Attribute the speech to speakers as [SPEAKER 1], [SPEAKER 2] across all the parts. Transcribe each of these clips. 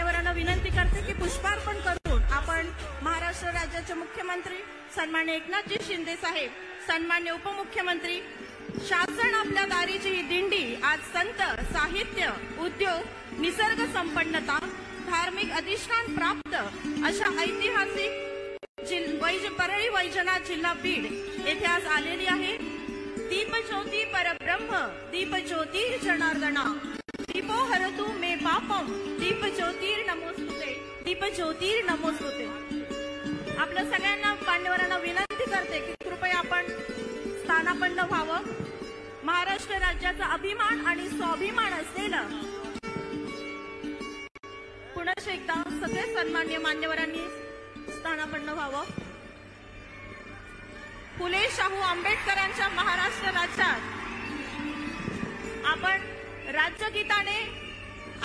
[SPEAKER 1] मान्यवरांना विनंती करते की पुष्पार्पण करून आपण महाराष्ट्र राज्याचे मुख्यमंत्री सन्मान्य एकनाथजी शिंदे साहेब, सन्मान्य उपमुख्यमंत्री, शासन आपल्या दारीची ही दिंडी आज संत, साहित्य, उद्योग, निसर्ग संपन्नता, धार्मिक अधिष्ठान प्राप्त अशा ऐतिहासिक परळी वैजनाथ जिल्हा बीड येथे आज आलेली आहे। दीपज्योती परब्रह्म दीपज्योतिर्जनार्दना दीपो हरतु मे पापम दीपज्योतिर्नमोस्तुते दीपज्योतिर्नमोस्तुते। आपल्या सगळ्यांना मान्यवरांना विनंती करते की कृपया आपण स्थानापन्न व्हावं। महाराष्ट्र राज्याचा अभिमान आणि स्वाभिमान असलेलं पुन्हा एकदा सगळे सन्मान्य मान्यवरांनी स्थानापन्न व्हावं। फुले शाहू आंबेडकरांच्या महाराष्ट्र राज्यात आपण राज्यगीताने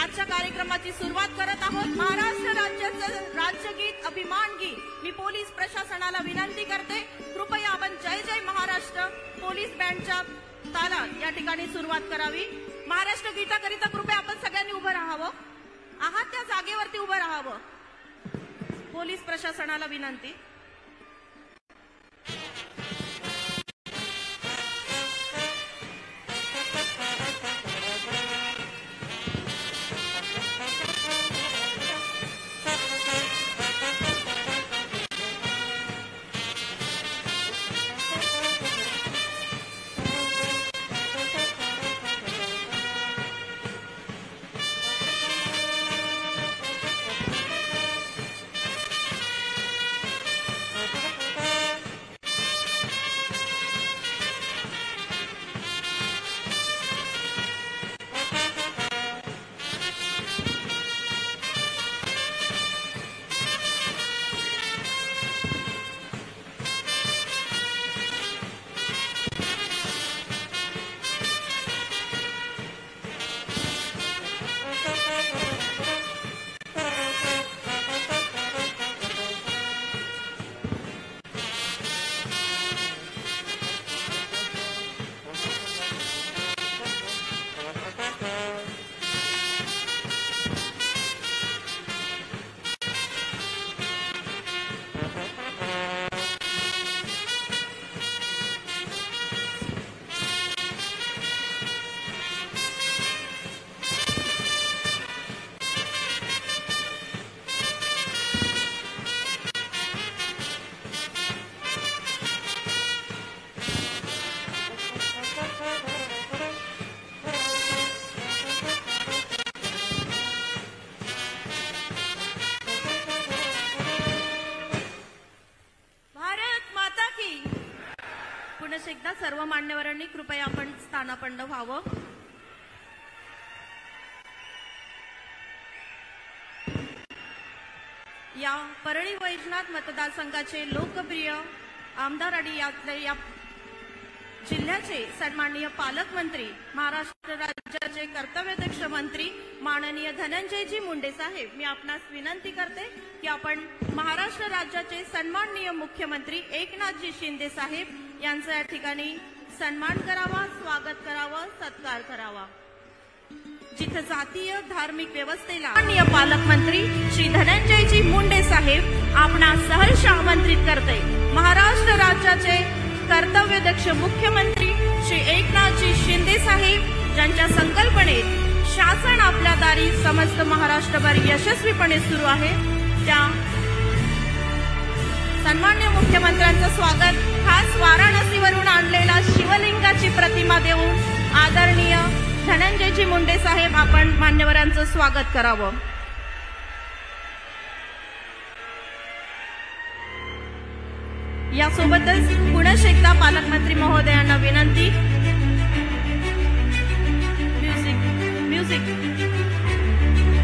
[SPEAKER 1] आजच्या कार्यक्रमाची सुरुवात करत आहोत। महाराष्ट्र राज्याचं राज्यगीत अभिमान गीत मी पोलीस प्रशासनाला विनंती करते कृपया आपण जय जय महाराष्ट्र पोलीस बँडच्या तालात या ठिकाणी सुरुवात करावी। महाराष्ट्र गीताकरिता कृपया आपण सगळ्यांनी उभं राहावं, आहात त्या जागेवरती उभं राहावं। पोलीस प्रशासनाला विनंती। एकदा सर्व मान्यवरांनी कृपया आपण स्थानापन्न व्हावं। या परळी वैजनाथ मतदारसंघाचे लोकप्रिय आमदार आणि या जिल्ह्याचे सन्माननीय पालकमंत्री, महाराष्ट्र राज्याचे कर्तव्यदक्ष मंत्री माननीय धनंजयजी मुंडे साहेब, मी आपणास विनंती करते की आपण महाराष्ट्र राज्याचे सन्माननीय मुख्यमंत्री एकनाथजी शिंदे साहेब यांचं या ठिकाणी सन्मान करावा, स्वागत करावं, सत्कार करावा। जिथे जातीय धार्मिक व्यवस्थेला माननीय पालकमंत्री श्री धनंजयजी मुंडे साहेब आपणास सहर्ष आमंत्रित करते। महाराष्ट्र राज्याचे कर्तव्यदक्ष मुख्यमंत्री श्री एकनाथजी शिंदे साहेब ज्यांच्या संकल्पनेत शासन आपल्या दारी समस्त महाराष्ट्रभर यशस्वीपणे सुरू आहे, त्या सन्मान्य मुख्यमंत्र्यांचं स्वागत खास वाराणसीवरून आणलेला शिवलिंगाची प्रतिमा देऊन आदरणीय धनंजयजी मुंडे साहेब आपण मान्यवरांचं स्वागत करावं। यासोबतच पुन्हा एकदा पालकमंत्री महोदयांना विनंती, म्युझिक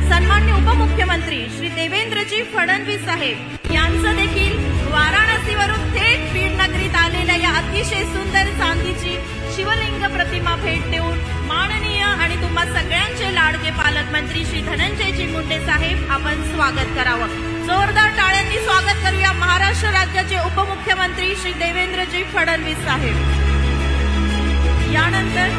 [SPEAKER 1] सन्माननीय उपमुख्यमंत्री श्री देवेंद्रजी फडणवीस साहेब यांचं देखील वाराणसीवरून थेट बीड नगरीत आलेल्या या अतिशय सुंदर चांदीची शिवलिंग प्रतिमा भेट देऊन माननीय आणि तुम्हा सगळ्यांचे लाडके पालकमंत्री श्री धनंजयजी मुंडे साहेब आपण स्वागत करावं। जोरदार टाळ्यांनी स्वागत करूया महाराष्ट्र राज्याचे उपमुख्यमंत्री श्री देवेंद्रजी फडणवीस साहेब। यानंतर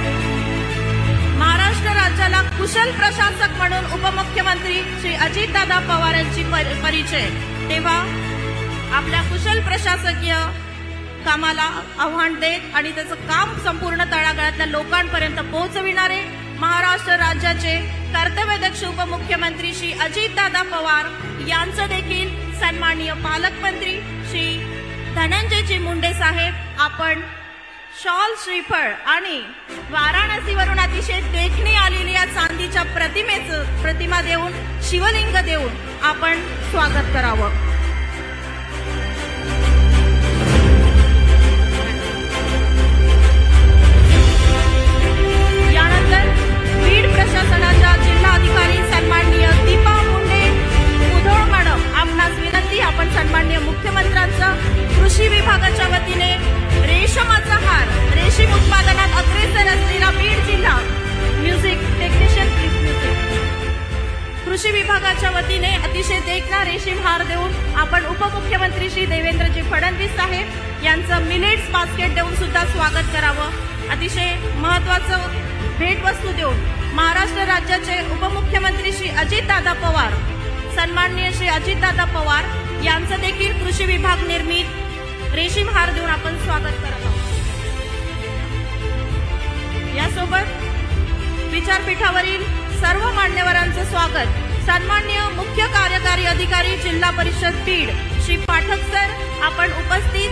[SPEAKER 1] महाराष्ट्र महाराष्ट्र राज्याला कुशल प्रशासक म्हणून उपमुख्यमंत्री श्री अजितदादा पवार यांची परिचय, तेव्हा आपल्या कुशल प्रशासकीय कामाला आव्हान देत आणि त्याचं काम संपूर्ण तळागाळातल्या लोकांपर्यंत पोहोचविणारे महाराष्ट्र राज्याचे कर्तव्यदक्ष उपमुख्यमंत्री श्री अजितदादा पवार यांचं देखील सन्माननीय पालकमंत्री श्री धनंजयजी मुंडे साहेब आपण शॉल, श्रीफळ आणि वाराणसीवरून अतिशय देखणी आलेली या चांदीच्या प्रतिमा देऊन, शिवलिंग देऊन आपण स्वागत करावं। यानंतर बीड प्रशासनाच्या जिल्हाधिकारी सन्माननीय दीपा मुंडे मुधोळ मॅडम आपणास विनंती, आपण सन्माननीय मुख्यमंत्र्यांचा कृषी विभागाच्या वतीने रेशमाचा हार, रेशीम उत्पादनात अग्रेसर असलेला बीड जिल्हा, म्युझिक टेक्निशियन प्लीज म्युझिक, कृषी विभागाच्या वतीने अतिशय देखणा रेशीम हार देऊन आपण उपमुख्यमंत्री श्री देवेंद्रजी फडणवीस साहेब यांचं मिलेट्स बास्केट देऊन सुद्धा स्वागत करावं। अतिशय महत्त्वाचं भेटवस्तू देऊन महाराष्ट्र राज्याचे उपमुख्यमंत्री श्री अजितदादा पवार, सन्माननीय श्री अजितदादा पवार यांचं देखील कृषी विभाग निर्मित रेशीम हार देऊन आपण स्वागत करत आहोत। यासोबत विचारपीठावरील सर्व मान्यवरांचं स्वागत सन्माननीय मुख्य कार्यकारी अधिकारी जिल्हा परिषद बीड श्री पाठक सर आपण उपस्थित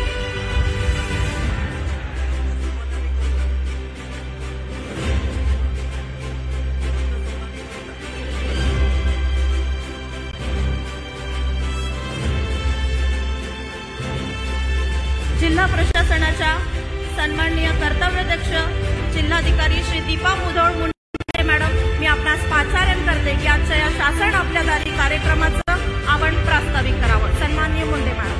[SPEAKER 1] जिल्हा प्रशासनाच्या सन्माननीय कर्तव्यदक्ष जिल्हाधिकारी श्री दीपा मुधोळ मुंडे मॅडम, मी आपणास पाचारण करते की आजच्या या शासन आपल्या दारी कार्यक्रमाचं आपण प्रास्ताविक करावं। सन्माननीय मुंडे मॅडम।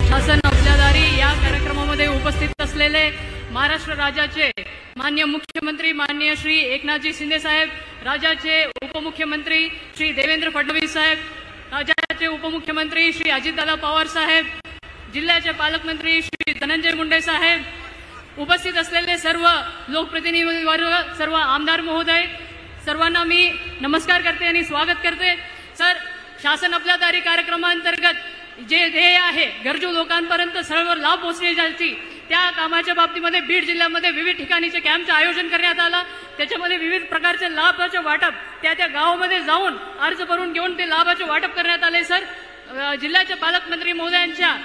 [SPEAKER 2] शासन आपल्या दारी या कार्यक्रमामध्ये उपस्थित असलेले महाराष्ट्र राज्याचे माननीय मुख्यमंत्री माननीय श्री एकनाथजी शिंदे साहेब, राज्याचे उपमुख्यमंत्री श्री देवेंद्र फडणवीस साहेब, राज्याचे उपमुख्यमंत्री श्री अजितदादा पवार साहेब, जिल्ह्याचे पालकमंत्री श्री धनंजय मुंडे साहेब, उपस्थित असलेले सर्व लोकप्रतिनिधी वर्ग, सर्व आमदार महोदय, सर्वांना मी नमस्कार करते आणि स्वागत करते। सर, शासन आपल्या दारी कार्यक्रमांतर्गत जे ध्येय आहे गरजू लोकांपर्यंत सर्व लाभ पोहोचण्यासाठी त्या कामाच्या बाबतीमध्ये बीड जिल्ह्यामध्ये विविध ठिकाणीचे कॅम्पचे आयोजन करण्यात आला। त्याच्यामध्ये विविध प्रकारचे लाभाचे वाटप त्या गावामध्ये जाऊन अर्ज भरून घेऊन ते लाभाचे वाटप करण्यात आले। सर, जिल्ह्याचे पालकमंत्री महोदयांच्या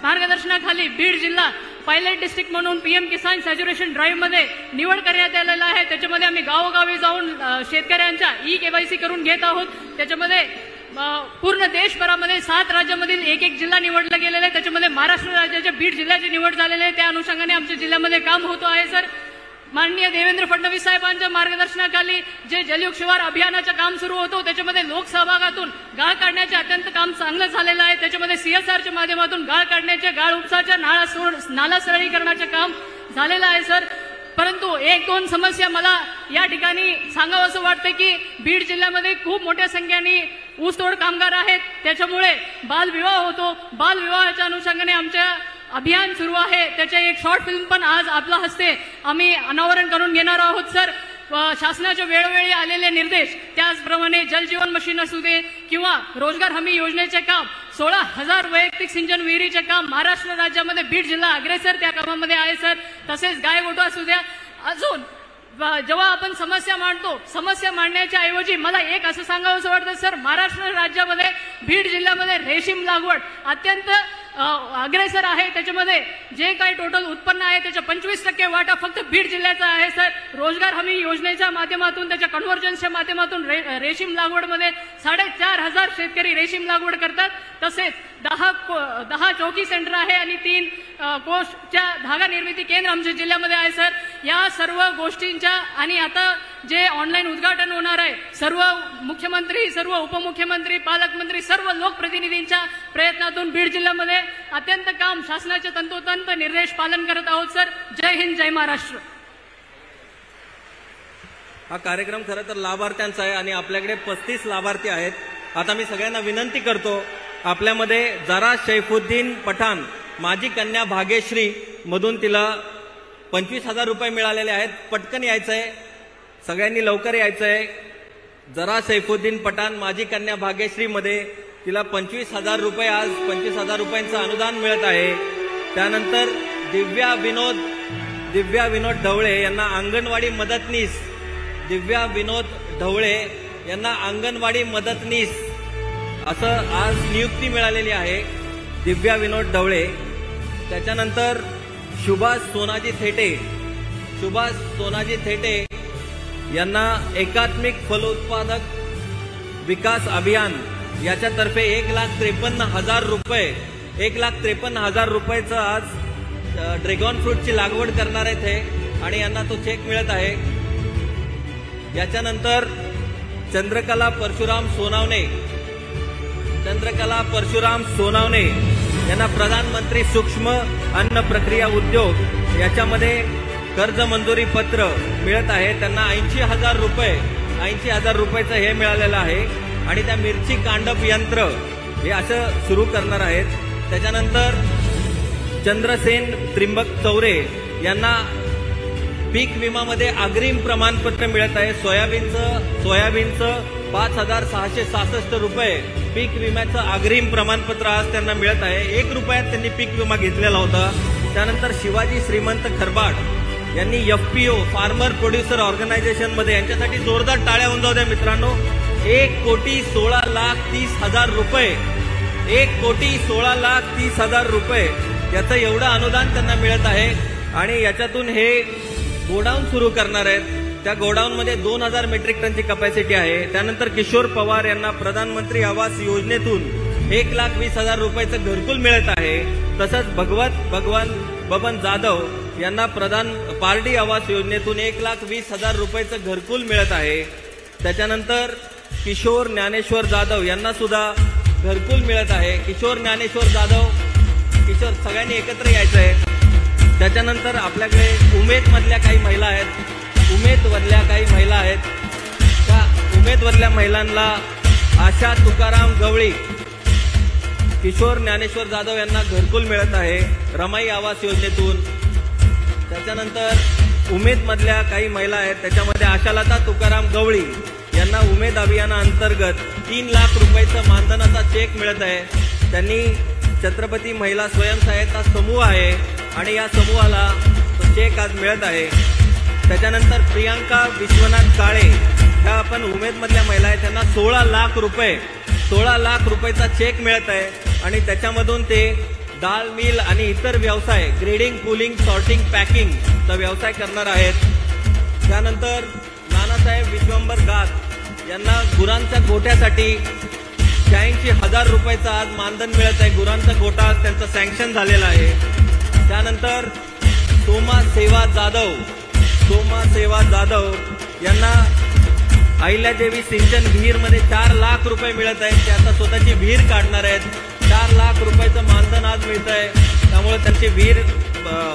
[SPEAKER 2] मार्गदर्शनाखाली बीड जिल्हा पायलट डिस्ट्रिक्ट म्हणून पीएम किसान सॅच्युरेशन ड्राईव्ह मध्ये निवड करण्यात आलेला आहे। त्याच्यामध्ये आम्ही गावोगावी जाऊन शेतकऱ्यांच्या ई-केवायसी करून घेत आहोत। त्याच्यामध्ये पूर्ण देशभरामध्ये 7 राज्यांमधील एक जिल्हा निवडला गेलेला आहे। त्याच्यामध्ये महाराष्ट्र राज्याच्या बीड जिल्ह्याची निवड झालेली आहे। त्या अनुषंगाने आमच्या जिल्ह्यामध्ये काम होतो आहे। सर, माननीय देवेंद्र फडणवीस साहेबांच्या मार्गदर्शनाखाली जे जलयुग शिवार अभियानाचं काम सुरू होतं त्याच्यामध्ये लोकसहभागातून गाळ काढण्याचे अत्यंत काम चांगलं झालेलं आहे। त्याच्यामध्ये सीएसआरच्या माध्यमातून गाळ काढण्याचे, गाळ उपसाच्या नाला सरळीकरणाचे काम झालेलं आहे। सर, परंतु 1-2 समस्या मला या ठिकाणी सांगावंसं वाटतं की बीड जिल्ह्यामध्ये खूप मोठ्या संख्येने ऊसतोड कामगार आहेत, त्याच्यामुळे बालविवाह होतो। बालविवाहाच्या अनुषंगाने आमच्या अभियान सुरू आहे, त्याचे एक शॉर्ट फिल्म पण आज आपल्या हस्ते आम्ही अनावरण करून घेणार आहोत। सर, शासनाचे वेळोवेळी आलेले निर्देश, त्याचप्रमाणे जलजीवन मिशन असू दे किंवा रोजगार हमी योजनेचे काम, 16,000 वैयक्तिक सिंचन विहिरीचे काम महाराष्ट्र राज्यामध्ये बीड जिल्हा अग्रेसर त्या कामामध्ये आहे। सर, तसेच गायगोठा असू द्या, अजून जेव्हा आपण समस्या मांडतो, समस्या मांडण्याच्या ऐवजी मला एक असं सांगावंसं वाटतं सर, महाराष्ट्र राज्यामध्ये बीड जिल्ह्यामध्ये रेशीम लागवड अत्यंत अग्रेसर आहे। त्याच्यामध्ये जे काही टोटल उत्पन्न आहे त्याच्या 25% वाटा फक्त बीड जिल्ह्याचा आहे। सर, रोजगार हमी योजनेच्या माध्यमातून, त्याच्या कन्व्हर्जन्सच्या माध्यमातून रेशीम लागवडमध्ये 4,500 शेतकरी रेशीम लागवड करतात। तसेच 10 चौकी सेंटर आहे आणि 3 कोषच्या धागा निर्मिती केंद्र आमच्या जिल्ह्यामध्ये आहे। सर, या सर्व गोष्टींच्या आणि आता जे ऑनलाईन उद्घाटन होणार आहे, सर्व मुख्यमंत्री, सर्व उपमुख्यमंत्री, पालकमंत्री, सर्व लोकप्रतिनिधींच्या प्रयत्नातून बीड जिल्ह्यामध्ये अत्यंत काम शासनाचे तंतोतंत निर्देश पालन करत आहोत। सर, जय हिंद, जय महाराष्ट्र।
[SPEAKER 3] हा कार्यक्रम खरं तर लाभार्थ्यांचा आहे आणि आपल्याकडे 35 लाभार्थी आहेत। आता मी सगळ्यांना विनंती करतो, आपल्यामध्ये जरा शैफुद्दीन पठाण, माझी कन्या भाग्यश्री मधून तिला 25,000 रुपये मिळालेले आहेत. पटकन यायचंय, सगळ्यांनी लवकर यायचंय. जरा सैफुद्दीन पठाण माजी कन्या भाग्यश्री मध्ये तिला 25,000 रुपये, आज 25,000 रुपयांचं अनुदान मिळत आहे. त्यानंतर दिव्या विनोद ढवळे यांना अंगणवाडी मदतनीस, दिव्या विनोद ढवळे यांना अंगणवाडी मदतनीस असं आज नियुक्ती मिळालेली आहे, दिव्या विनोद ढवळे. त्याच्यानंतर सुभाष सोनाजी थेटे यांना एकात्मिक फलोत्पादक विकास अभियान याच्यातर्फे 1,53,000 रुपयाचं आज ड्रॅगन फ्रूटची लागवड करणार आहेत हे, आणि यांना तो चेक मिळत आहे. याच्यानंतर चंद्रकला परशुराम सोनावणे यांना प्रधानमंत्री सूक्ष्म अन्न प्रक्रिया उद्योग याच्यामध्ये कर्ज मंजुरी पत्र मिळत आहे. त्यांना 80,000 रुपयाचं हे मिळालेलं आहे, आणि त्या मिरची कांडप यंत्र हे असं सुरू करणार आहेत. त्याच्यानंतर चंद्रसेन त्रिंबक चौरे यांना पीक विमामध्ये अग्रिम प्रमाणपत्र मिळत आहे. सोयाबीनचं 5,666 रुपये पीक विम्याचं अग्रिम प्रमाणपत्र आज त्यांना मिळत आहे. 1 रुपयात त्यांनी पीक विमा घेतलेला होता. त्यानंतर शिवाजी श्रीमंत खरबाट यांनी FPO फार्मर प्रोड्युसर ऑर्गनायझेशन मध्ये, यांच्यासाठी जोरदार टाळ्या होऊन जाऊ द्या मित्रांनो, 1,16,30,000 रुपये, 1,16,30,000 रुपये याचं एवढं अनुदान त्यांना मिळत आहे. आणि याच्यातून हे गोडाऊन सुरू करणार आहेत. त्या गोडाऊनमध्ये 2,000 मेट्रिक टनची कपॅसिटी आहे. त्यानंतर किशोर पवार यांना प्रधानमंत्री आवास योजनेतून 1,20,000 रुपयाचं घरकुल मिळत आहे. तसंच बबन जाधव यांना पारडी आवास योजनेतून 1,20,000 रुपयाचं घरकुल मिळत आहे. त्याच्यानंतर किशोर ज्ञानेश्वर जाधव यांना सुद्धा घरकुल मिळत आहे. किशोर सगळ्यांनी एकत्र यायचं आहे. त्याच्यानंतर आपल्याकडे उमेदमधल्या काही महिला आहेत. त्या उमेदमधल्या महिलांना आशा तुकाराम गवळी, किशोर ज्ञानेश्वर जाधव यांना घरकुल मिळत आहे रमाई आवास योजनेतून. त्याच्यानंतर उमेदमधल्या काही महिला आहेत, त्याच्यामध्ये आशालता तुकाराम गवळी यांना उमेद अभियानाअंतर्गत 3 लाख रुपयाचं मानधनाचा चेक मिळत आहे. त्यांनी छत्रपती महिला स्वयंसहायता समूह आहे, आणि या समूहाला तो चेक आज मिळत आहे. त्याच्यानंतर प्रियांका विश्वनाथ काळे ह्या आपण उमेदमधल्या महिला आहेत, त्यांना 16 लाख रुपयाचा चेक मिळत आहे, आणि त्याच्यामधून ते डाळ मिल आणि इतर व्यवसाय, ग्रेडिंग, कूलिंग, सॉर्टिंग, पॅकिंगचा व्यवसाय करणार आहेत. त्यानंतर नानासाहेब विश्वंभर गात यांना गुरांच्या गोठ्यासाठी 86,000 रुपयाचं आज मानधन मिळत आहे. गुरांचा गोठा आज त्यांचं सँक्शन झालेला आहे. त्यानंतर सोमा सेवा जाधव यांना अहिल्यादेवी सिंचन विहीरमध्ये 4 लाख रुपये मिळत आहेत. ते आता स्वतःची विहीर काढणार आहेत. 4 लाख रुपयाचं मानधन आज मिळत आहे, त्यामुळे त्यांची विहीर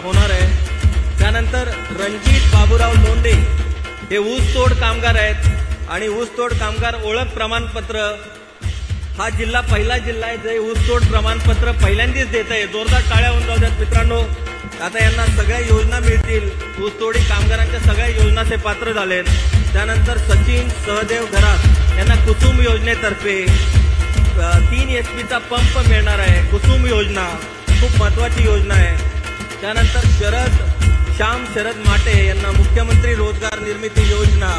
[SPEAKER 3] होणार आहे. त्यानंतर रणजित बाबूराव लोंढे हे ऊसतोड कामगार आहेत, आणि ऊसतोड कामगार ओळख प्रमाणपत्र हा पहिला जिल्हा आहे जे ऊसतोड प्रमाणपत्र पहिल्यांदाच देत आहे. जोरदार टाळ्या होऊन जाऊ द्यात मित्रांनो. आता यांना सगळ्या योजना मिळतील. ऊसतोडी कामगारांच्या सगळ्या योजना ते पात्र झालेत. त्यानंतर सचिन सहदेव घरात यांना कुसुम योजनेतर्फे 3 HP पंप मिळणार आहे. कुसुम योजना खूप महत्वाची योजना आहे. त्यानंतर श्याम शरद माटे यांना मुख्यमंत्री रोजगार निर्मिती योजना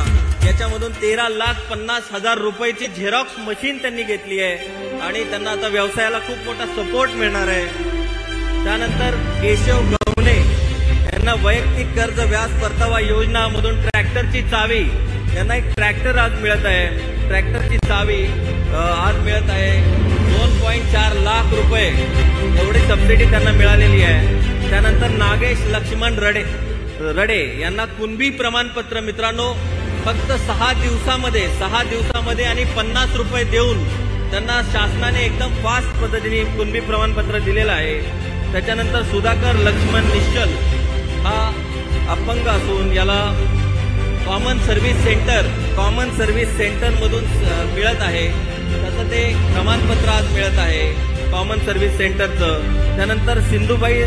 [SPEAKER 3] याच्यामधून 13,50,000 रुपयाची झेरॉक्स मशीन त्यांनी घेतली आहे, आणि त्यांना आता व्यवसायाला खूप मोठा सपोर्ट मिळणार आहे. त्यानंतर केशव गवणे यांना वैयक्तिक कर्ज व्याज परतावा योजना मधून ट्रॅक्टरची चावी, यांना एक ट्रॅक्टर आज मिळत आहे. ट्रॅक्टरची चावी आज मिळत आहे. 2.4 लाख रुपये एवढी सबसिडी त्यांना मिळालेली आहे. त्यानंतर नागेश लक्ष्मण रडे यांना कुणबी प्रमाणपत्र मित्रांनो फक्त 6 दिवसामध्ये आणि 50 रुपये देऊन त्यांना शासनाने एकदम फास्ट पद्धतीने कुणबी प्रमाणपत्र दिलेलं आहे. त्याच्यानंतर सुधाकर लक्ष्मण निश्चल हा अपंग असून याला कॉमन सर्व्हिस सेंटर मधून मिळत आहे, तसं ते प्रमाणपत्र आज मिळत आहे कॉमन सर्व्हिस सेंटरचं. त्यानंतर सिंधुबाई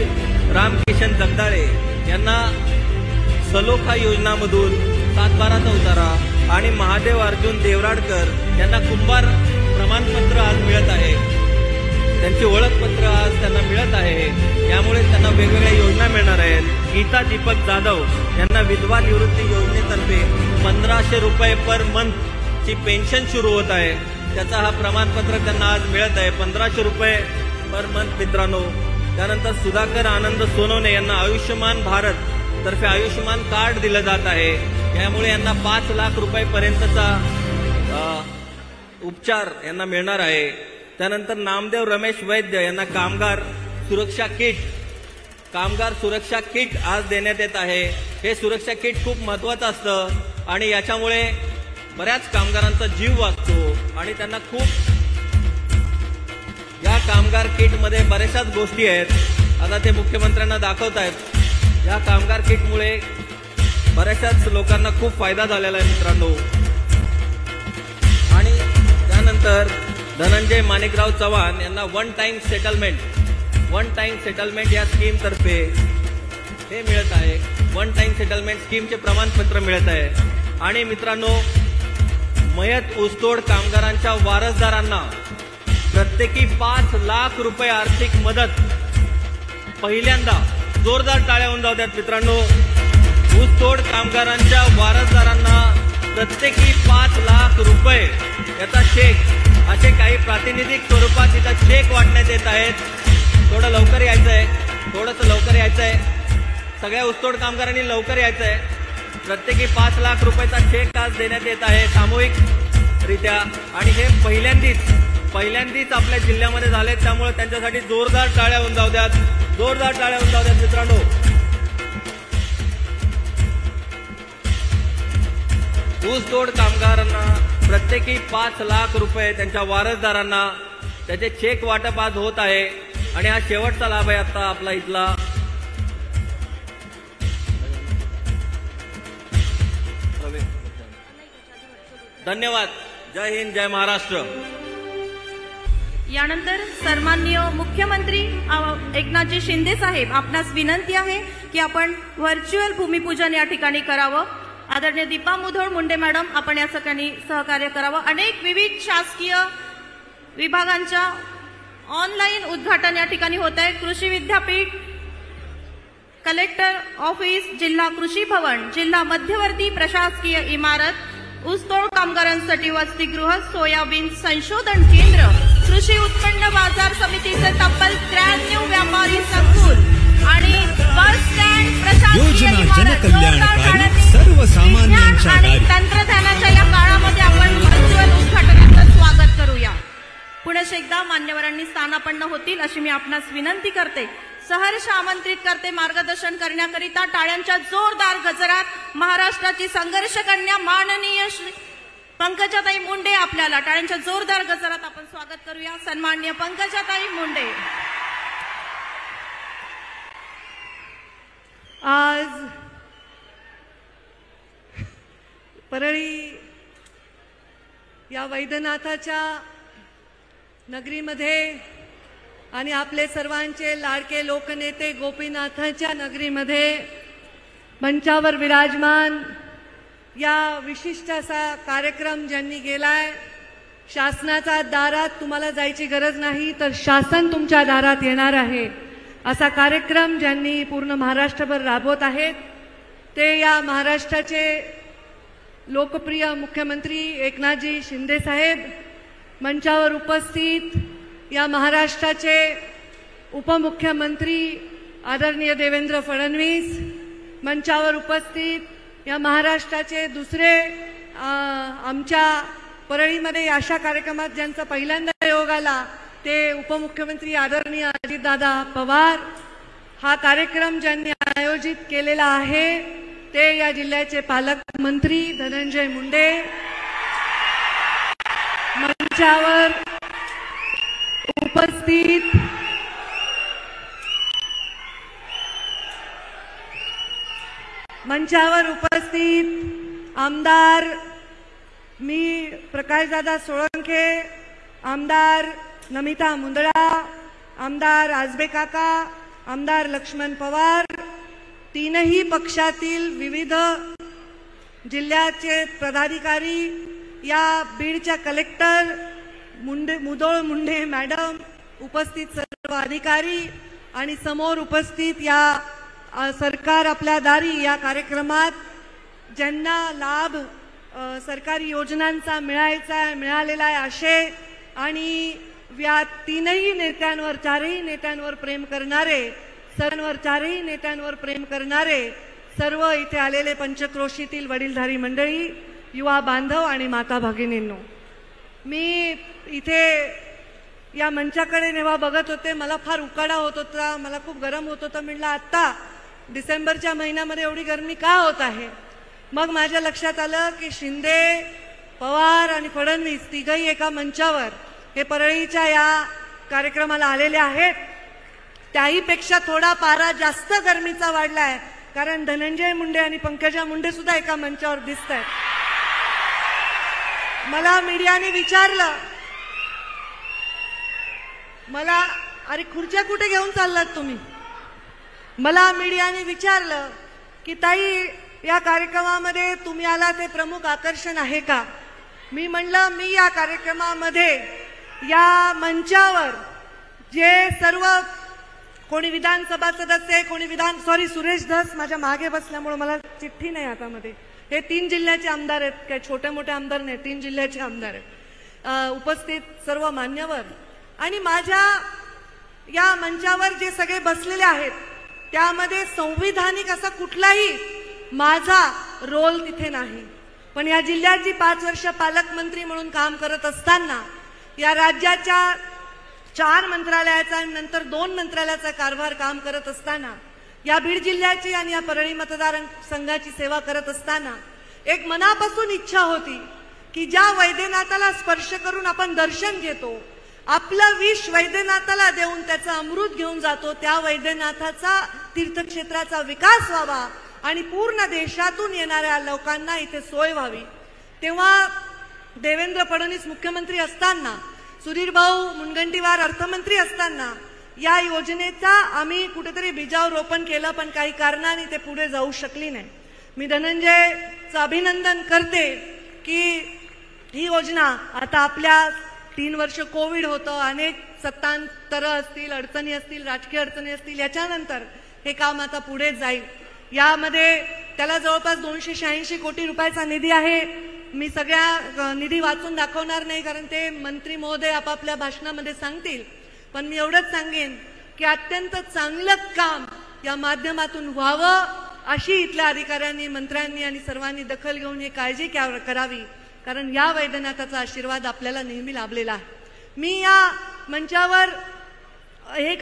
[SPEAKER 3] रामकिशन जगदाळे यांना सलोखा योजनामधून सातबाराचा उतारा आणि महादेव अर्जुन देवराडकर यांना कुंभार प्रमाणपत्र आज मिळत आहे, त्यांची ओळखपत्र आज त्यांना मिळत आहे। यामुळे त्यांना वेगवेगळ्या योजना मिळणार आहेत। गीता दीपक जाधव यांना विधवा निवृत्ती योजनेतर्फे 1500 रुपये पर मंथ ची पेन्शन सुरू होत आहे, त्याचा हा प्रमाणपत्र त्यांना आज मिळत आहे, 1500 रुपये पर मंथ मित्रांनो। त्यानंतर सुधाकर आनंद सोनवणे यांना आयुष्यमान भारत तर्फे आयुष्यमान कार्ड दिलं जात आहे, यामुळे यांना 5 लाख रुपयापर्यंतचा उपचार यांना मिळणार आहे। त्यानंतर नामदेव रमेश वैद्य यांना कामगार सुरक्षा किट आज देण्यात येत आहे। हे सुरक्षा किट खूप महत्वाचं असतं आणि याच्यामुळे बऱ्याच कामगारांचा जीव वाचतो आणि त्यांना खूप या कामगार किटमध्ये बऱ्याचशाच गोष्टी आहेत, आता ते मुख्यमंत्र्यांना दाखवत आहेत। या कामगार किटमुळे बऱ्याचशाच लोकांना खूप फायदा झालेला आहे मित्रांनो। आणि त्यानंतर धनंजय माणिकराव चव्हाण यांना वन टाइम सेटलमेंट या स्कीम तर्फे हे मिळत आहे, वन टाइम सेटलमेंट स्कीमचे प्रमाणपत्र मिळत आहे। आणि मित्रांनो, मयत ऊसतोड कामगारांच्या वारसदारांना प्रत्येकी 5 लाख रुपये आर्थिक मदत, पहिल्यांदा जोरदार टाळ्या होऊन जाऊ द्यात मित्रांनो। ऊसतोड कामगारांच्या वारसदारांना प्रत्येकी 5 लाख रुपये याचा चेक, असे काही प्रातिनिधिक स्वरूपात इथं चेक वाटण्यात येत आहेत। थोडं लवकर यायचं आहे, थोडंसं लवकर यायचं आहे, सगळ्या ऊसतोड कामगारांनी लवकर यायचं आहे। प्रत्येकी 5 लाख रुपयाचा चेक आज देण्यात येत आहे सामूहिकरित्या आणि हे पहिल्यांदीच आपल्या जिल्ह्यामध्ये झाले, त्यामुळे त्यांच्यासाठी जोरदार टाळ्या होऊन जाऊ द्यात, जोरदार टाळ्या होऊन जाऊ द्यात मित्रांनो। ऊसतोड कामगारांना प्रत्येकी 5 लाख रुपये त्यांच्या वारसदारांना त्याचे चेक वाटप आज होत आहे आणि हा शेवटचा लाभ आहे आता आपला इथला। धन्यवाद। जय हिंद, जय महाराष्ट्र।
[SPEAKER 1] यानंतर सन्माननीय मुख्यमंत्री एकनाथजी शिंदे साहेब, आपणास विनंती आहे की आपण व्हर्च्युअल भूमिपूजन या ठिकाणी करावं। आदरणीय दीपा मुधोळ मुंडे मॅडम, आपण या सगळ्यांनी सहकार्य करावं। अनेक विविध शासकीय विभागांच्या ऑनलाईन उद्घाटन या ठिकाणी होत आहे। कृषी विद्यापीठ, कलेक्टर ऑफिस, जिल्हा कृषी भवन, जिल्हा मध्यवर्ती प्रशासकीय इमारत, ऊसतोड कामगारांसाठी वसतिगृह, सोयाबीन संशोधन केंद्र, कृषी उत्पन्न बाजार समितीचे तब्बल 93 व्यापारी संकुल आणि बस स्टँड, प्रशासकीय इमारत, सर्वसामान्यांच्या आणि तंत्रज्ञानाच्या या काळामध्ये आपण व्हर्च्युअल उद्घाटनाचं स्वागत करूया। पुढे एकदा मान्यवरांनी स्थानापन्न होतील अशी मी आपणास विनंती करते। सहर्ष आमंत्रित करते मार्गदर्शन करण्याकरिता टाळ्यांच्या जोरदार गजरात महाराष्ट्राची संघर्ष कन्या माननीय श्री पंकजाताई मुंडे, आपल्याला टाळ्यांच्या जोरदार गजरात आपण स्वागत करूया। सन्माननीय पंकजाताई मुंडे।
[SPEAKER 4] आज परळी या वैद्यनाथाच्या नगरीमध्ये आणि आपले सर्वांचे लाडके लोकनेते गोपीनाथाच्या नगरीमध्ये मंचावर विराजमान या विशिष्ट असा कार्यक्रम ज्यांनी केलाय, शासनाच्या दारात तुम्हाला जायची गरज नाही तर शासन तुमच्या दारात येणार आहे असा कार्यक्रम ज्यांनी पूर्ण महाराष्ट्रभर राबवत आहेत, ते या महाराष्ट्राचे लोकप्रिय मुख्यमंत्री एकनाथजी शिंदे साहेब, मंचावर उपस्थित या महाराष्ट्राचे उपमुख्यमंत्री आदरणीय देवेंद्र फडणवीस, मंचावर उपस्थित या महाराष्ट्राचे दुसरे आमच्या परळीमध्ये अशा कार्यक्रमात ज्यांचा पहिल्यांदा योग आला ते उपमुख्यमंत्री आदरणीय अजितदादा पवार। हा कार्यक्रम ज्यांनी आयोजित केलेला आहे ते या जिल्ह्याचे पालकमंत्री धनंजय मुंडे, मंचावर उपस्थित आमदार मी प्रकाशदादा सोळंके, आमदार नमिता मुंदडा, आमदार आजबे काका, आमदार लक्ष्मण पवार, तीनही पक्षातील विविध जिल्ह्याचे पदाधिकारी, या बीडच्या कलेक्टर मुदोळ मुंडे मॅडम, उपस्थित सर्व अधिकारी आणि समोर उपस्थित या सरकार आपल्या दारी या कार्यक्रमात ज्यांना लाभ सरकारी योजनांचा मिळालेला आहे असे आणि या तीनही नेत्यांवर, चारही नेत्यांवर प्रेम करणारे, चारही नेत्यांवर प्रेम करणारे सर्व इथे आलेले पंचक्रोशीतील वडीलधारी मंडळी, युवा बांधव आणि माता भगिनींनो, मी इथे या मंचाकडे जेव्हा बघत होते मला फार उकाडा होत होता, मला खूप गरम होत होतं. म्हणलं आता डिसेंबरच्या महिन्यामध्ये एवढी गरमी का होत आहे. मग माझ्या लक्षात आलं की शिंदे, पवार आणि फडणवीस तिघही एका मंचावर हे परळीच्या या कार्यक्रमाला आलेले आहेत. त्याहीपेक्षा थोडा पारा जास्त गरमीचा वाढलाय, कारण धनंजय मुंडे आणि पंकजा मुंडे सुद्धा एका मंचावर दिसत आहेत. मला मीडियाने विचारलं, मला अरे खुर्च्या कुठे घेऊन चाललात तुम्ही. मला मीडियाने विचारलं की ताई या कार्यक्रमामध्ये तुम्ही आला ते प्रमुख आकर्षण आहे का. मी म्हणलं मी या कार्यक्रमामध्ये या मंचावर जे सर्व कोणी विधानसभा सदस्य, कोणी सुरेश धस माझ्या मागे बसल्यामुळे मला चिठ्ठी नाही हातामध्ये, हे 3 जिल्ह्याचे आमदार आहेत, काय छोटे मोठे आमदार नाही, 3 जिल्ह्याचे आमदार आहेत. उपस्थित सर्व मान्यवर आणि माझ्या या मंचावर जे सगळे बसलेले आहेत त्यामध्ये संविधानिक असा कुठलाही माझा रोल तिथे नाही. पण या जिल्ह्याची 5 वर्ष पालकमंत्री म्हणून काम करत असताना, या राज्याच्या 4 मंत्रालयाचा आणि नंतर 2 मंत्रालयाचा कारभार काम करत असताना, या बीड जिल्ह्याची आणि या परळी मतदारसंघाची सेवा करत असताना एक मनापासून इच्छा होती की ज्या वैद्यनाथाला स्पर्श करून आपण दर्शन घेतो, आपलं विष वैद्यनाथाला देऊन त्याचं अमृत घेऊन जातो, त्या वैद्यनाथाचा तीर्थक्षेत्राचा विकास व्हावा आणि पूर्ण देशातून येणाऱ्या लोकांना इथे सोय व्हावी. तेव्हा देवेंद्र फडणवीस मुख्यमंत्री असताना, सुधीर भाऊ मुनगंटीवार अर्थमंत्री असताना या योजनेचा आम्ही कुठेतरी बीजारोपण केलं, पण काही कारणाने ते पुढे जाऊ शकली नाही. मी धनंजयचं अभिनंदन करते की ही योजना आता आपल्या 3 वर्ष कोविड होतं, अनेक सत्तांतर असतील, अडचणी असतील, राजकीय अडचणी असतील, याच्यानंतर हे काम आता पुढे जाईल. यामध्ये त्याला जवळपास 286 कोटी रुपयाचा निधी आहे. मी सगळ्या निधी वाचून दाखवणार नाही कारण ते मंत्री महोदय आपापल्या भाषणामध्ये सांगतील, पण मी एवढंच सांगेन की अत्यंत चांगलं काम या माध्यमातून व्हावं अशी इथल्या अधिकाऱ्यांनी, मंत्र्यांनी आणि सर्वांनी दखल घेऊन ही काळजी करावी, कारण या वैद्यनाथाचा आशीर्वाद आपल्याला नेहमी लाभलेला आहे. मी या मंचावर